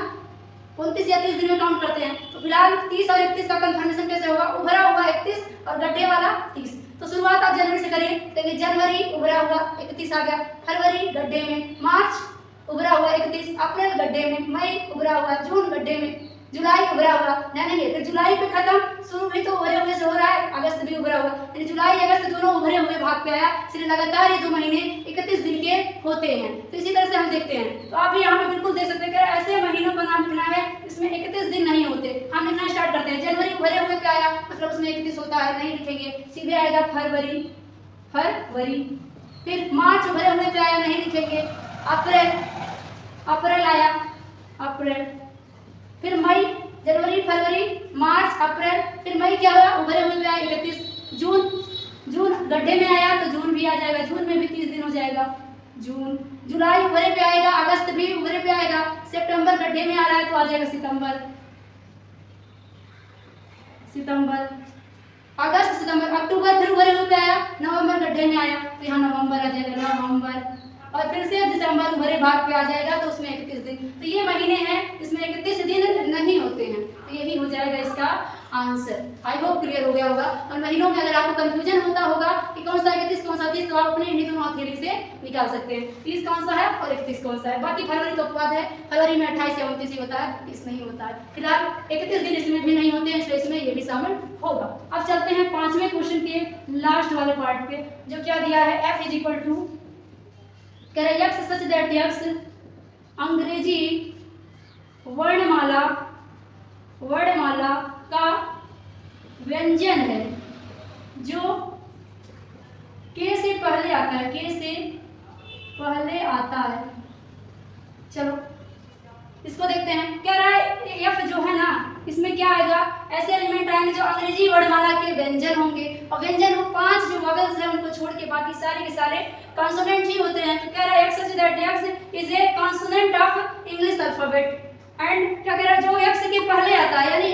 29 या 30 दिन में काउंट करते हैं। तो फिलहाल 30 और 31 का कंफर्मेशन कैसे होगा? उभरा हुआ 31 और गड्ढे वाला 30। तो शुरुआत आप जनवरी से करिए, देखिए जनवरी उभरा हुआ 31 आ गया, फरवरी गड्ढे में, मार्च उभरा हुआ 31, अप्रैल गड्ढे में, मई उभरा हुआ, जून गड्ढे में, जुलाई उभरा हुआ, जानेंगे। फिर जुलाई पे खत्म, शुरू भी तो उभरे हुए से हो रहा है, अगस्त भी उभरा हुआ, यानी जुलाई अगस्त दोनों उभरे हुए भाग पे आया, इसलिए लगातार ये 2 महीने 31 दिन के होते हैं। तो इसी तरह से हम देखते हैं, तो आप भी यहाँ पे बिल्कुल देख सकते हैं कि ऐसे महीनों का नाम लिखना है इसमें 31 दिन नहीं होते। हम लिखना स्टार्ट करते हैं, जनवरी उभरे हुए पे आया मतलब उसमें 31 होता है, नहीं लिखेंगे, सीधे आएगा फरवरी, फिर मार्च उभरे हुए पे आया, नहीं लिखेंगे, अप्रैल आया, अप्रैल, फिर मई, जनवरी, फरवरी, मार्च, अप्रैल, फिर मई क्या हुआ? उभरे हुए पे आया 31, जून गड्ढे में आया तो जून भी आ जाएगा, जून में भी 30 दिन हो जाएगा, जून, जुलाई उभरे पे आएगा, अगस्त भी उभरे पे आएगा, सितंबर गड्ढे में आ रहा है तो आ जाएगा सितंबर, अगस्त, सितंबर, अक्टूबर फिर उभरे हुए पे आया, नवंबर गड्ढे में आया तो यहाँ नवंबर आ जाएगा, नवंबर, और फिर से दिसंबर उभरे भाग पे आ जाएगा तो उसमें 31 दिन। तो ये महीने हैं इसमें 31 दिन नहीं होते हैं, तो यही हो जाएगा इसका आंसर। आई होप क्लियर हो गया होगा। और महीनों में अगर आपको कंफ्यूजन होता होगा कि कौन सा 31 कौन सा 30, तो आप अपने इन्हीं दोनों हथेली से निकाल सकते हैं, 30 कौन सा है और 31 कौन सा है। बाकी फरवरी तो अपवाद है, फरवरी में 28 या 29 ही होता है, 30 नहीं होता है। फिलहाल 31 दिन इसमें भी नहीं होते हैं, इसलिए इसमें ये भी शामिल होगा। अब चलते हैं 5वें क्वेश्चन के लास्ट वाले पार्ट पे, जो क्या दिया है, f = कह रहा है यक्स सच दैट यक्स अंग्रेजी वर्णमाला का व्यंजन है जो के से पहले आता है, के से पहले आता है। चलो इसको देखते हैं। कह रहा है एफ जो है ना, इसमें क्या आएगा, ऐसे एलिमेंट आएंगे जो अंग्रेजी वर्णमाला के व्यंजन होंगे, और व्यंजन वो 5 जो वोवेल्स हैं उनको छोड़ के बाकी सारे के सारे कॉन्सोनेंट ही होते हैं। तो कह रहा है x such that x is a consonant of English alphabet and क्या कह रहा है, जो एक्स के पहले आता है यानी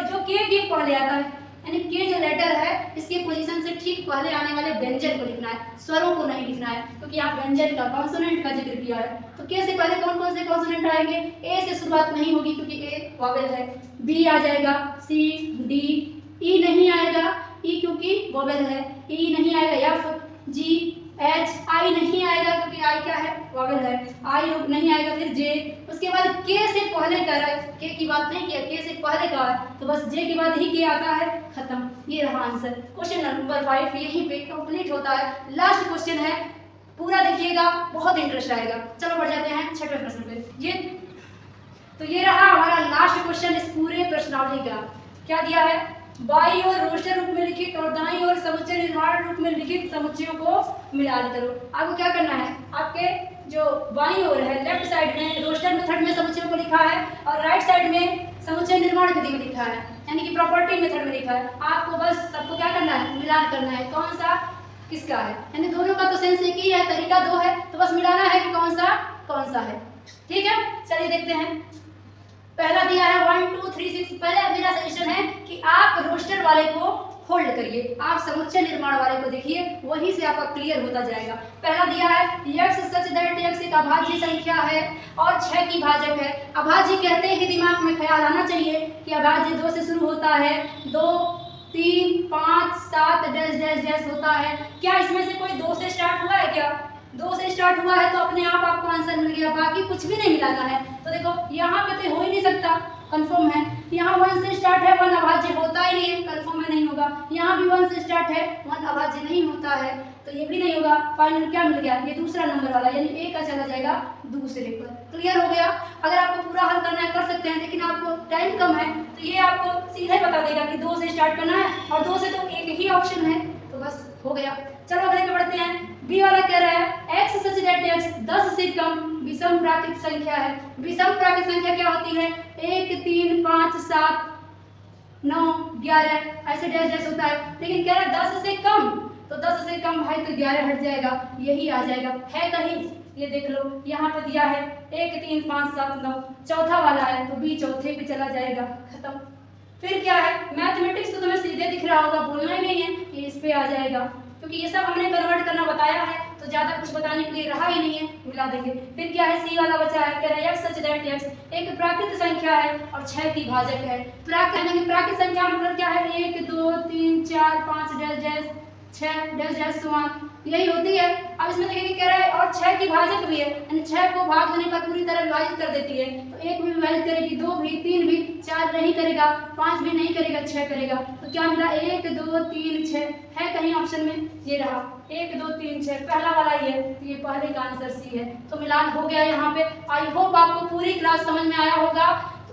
जो के पहले आता है, यानी के जो लेटर है इसके पोजीशन से ठीक पहले आने वाले व्यंजन को लिखना है, स्वरों को नहीं लिखना है, क्योंकि यहाँ व्यंजन का कॉन्सोनेंट का जिक्र किया है। तो के से पहले कौन कौन से कॉन्सोनेंट आएंगे, ए से शुरुआत नहीं होगी क्योंकि ए वोवेल है, बी आ जाएगा, सी डी, ई नहीं आएगा, ई क्योंकि वोवेल है, ई नहीं आएगा, एफ जी एच, आई नहीं आएगा क्योंकि आई क्या है, वोवेल है, आई नहीं आएगा, फिर जे, उसके बाद के से पहले का है, के की बात नहीं किया, के से पहले का है तो बस जे के बाद ही के आता है, खत्म। ये रहा आंसर। क्वेश्चन नंबर 5 यहीं पे कंप्लीट होता है। लास्ट क्वेश्चन है, पूरा देखिएगा, बहुत इंटरेस्ट आएगा। चलो बढ़ जाते हैं 6वें प्रश्न पे। ये रहा हमारा लास्ट क्वेश्चन इस पूरे प्रश्नावली का। क्या दिया है, बाईं ओर रोस्टर रूप में लिखित और दाईं ओर समुच्चय निर्माण रूप में लिखित समुच्चयों को मिला करो। आपको क्या करना है, आपके जो बाईं ओर है लेफ्ट साइड में रोस्टर मेथड में समुच्चयों को लिखा है और राइट साइड में समुच्चय निर्माण विधि में लिखा है, यानी कि प्रॉपर्टी मेथड में लिखा है। आपको बस सबको क्या करना है, मिलान करना है, कौन सा किसका है, यानी दोनों का तो सेंस एक ही है, तरीका 2 है, तो बस मिलाना है कि कौन सा है। ठीक है, चलिए देखते हैं। पहला दिया है 1 2 3 6। पहले मेरा सजेशन है कि आप रोस्टर वाले को होल्ड करिए, आप समुच्चय निर्माण वाले को देखिए, वहीं से आपका क्लियर होता जाएगा। पहला दिया है यक्स सच दैट यक्स एक अभाज्य संख्या है और 6 की भाजक है। अभाज्य कहते ही दिमाग में ख्याल आना चाहिए कि अभाज्य 2 से शुरू होता है, 2 3 5 7 डैश डैश डैश होता है। क्या इसमें से कोई 2 से स्टार्ट हुआ है, क्या 2 से स्टार्ट हुआ है तो अपने आप आपको आंसर मिल गया, बाकी कुछ भी नहीं मिलाना है। तो देखो यहाँ पे तो हो ही नहीं सकता, कंफर्म है। यहाँ 1 से स्टार्ट है, 1 अभाज्य होता ही नहीं है, कंफर्म है, नहीं होगा। यहाँ भी 1 से स्टार्ट है, 1 अभाज्य नहीं होता है, तो ये भी नहीं होगा। फाइनल क्या मिल गया, ये दूसरा नंबर वाला, यानी ए का चला जाएगा दूसरे पर। क्लियर हो गया। अगर आपको पूरा हल करना है कर सकते हैं, लेकिन आपको टाइम कम है तो ये आपको सीधे बता देगा कि 2 से स्टार्ट करना है और 2 से तो एक ही ऑप्शन है, तो बस हो गया। चलो अगले पे बढ़ते हैं। बी वाला कह रहा है एक्स सच दैट एक्स 10 से कम विषम प्राकृत संख्या है। विषम प्राकृत संख्या क्या होती है, 1 3 5 7 9 11 ऐसे डैश डैश होता है, लेकिन कह रहा है 10 से कम, तो 10 से कम भाई तो 11 हट जाएगा, यही आ जाएगा। है कहीं, ये देख लो यहाँ पे दिया है 1 3 5 7 9, चौथा वाला है तो बी चौथे पे चला जाएगा, खत्म। फिर क्या है, मैथमेटिक्स तो तुम्हें सीधे दिख रहा होगा, बोलना ही नहीं है, ये इस पे आ जाएगा, क्योंकि ये सब हमने कन्वर्ट करना बताया है तो ज्यादा कुछ बताने के लिए रहा ही नहीं है, मिला देंगे। फिर क्या है, सी वाला बचा है, कह रहा है एक्स सच दैट एक्स एक प्राकृत संख्या है और 6 की भाजक है। प्राकृत संख्या मतलब क्या है, 1 2 3 4 5 डैश डैश 6 डैश डैश यही होती है। अब इसमें देखिए कह रहा है और 6 की भाजक भी है, यानी 6 को भाग देने पर पूरी तरह विभाजित कर देती है, तो 1 भी विभाजित करेगी, 2 भी, 3 भी, 4 नहीं करेगा, 5 भी नहीं करेगा, 6 करेगा। तो क्या मिला, 1 2 3 6 है कहीं ऑप्शन में, ये रहा 1 2 3 6, पहला वाला ये है, तो ये पहले का आंसर सी है। तो मिलान हो गया यहाँ पे। आई होप आपको पूरी क्लास समझ में आया होगा।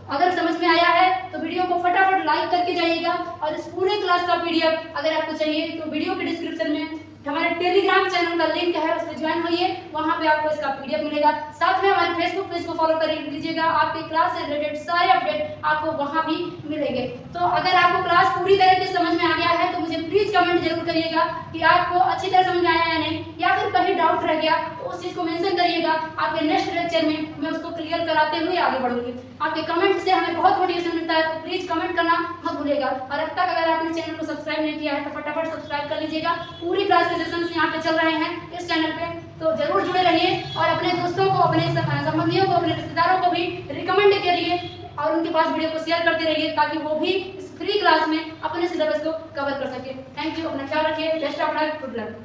अगर समझ में आया है तो वीडियो को फटाफट लाइक करके जाइएगा, और इस पूरे क्लास का पीडीएफ अगर आपको चाहिए तो वीडियो के डिस्क्रिप्शन में हमारे टेलीग्राम चैनल का लिंक है, उसमें ज्वाइन होइए, वहाँ पे आपको इसका पीडीएफ मिलेगा। साथ में हमारे फेसबुक पेज को फॉलो कर लीजिएगा, आपके क्लास से रिलेटेड सारे अपडेट आपको वहाँ भी मिलेंगे। तो अगर आपको क्लास पूरी तरह से समझ में आ गया है तो मुझे प्लीज कमेंट जरूर करिएगा कि आपको अच्छी तरह समझ में आया या नहीं, या फिर कहीं डाउट रह गया तो उस चीज को मेंशन करिएगा। आपके नेक्स्ट लेक्चर में मैं उसको क्लियर कराते हुए आगे बढ़ूंगी। आपके कमेंट से हमें बहुत मोटिवेशन मिलता है, तो प्लीज कमेंट करना मत भूलिएगा। और अब तक अगर आपने चैनल को सब्सक्राइब नहीं किया है तो फटाफट सब्सक्राइब कर लीजिएगा। पूरी क्लास के सेशंस यहाँ पे चल रहे हैं इस चैनल पे, तो जरूर जुड़े रहिए और अपने दोस्तों को, अपने संबंधियों को, अपने रिश्तेदारों को भी रिकमेंड करिए और उनके पास वीडियो को शेयर करते रहिए, ताकि वो भी इस फ्री क्लास में अपने सिलेबस को कवर कर सके। थैंक यू, अपना ख्याल रखिए, best of luck, good luck.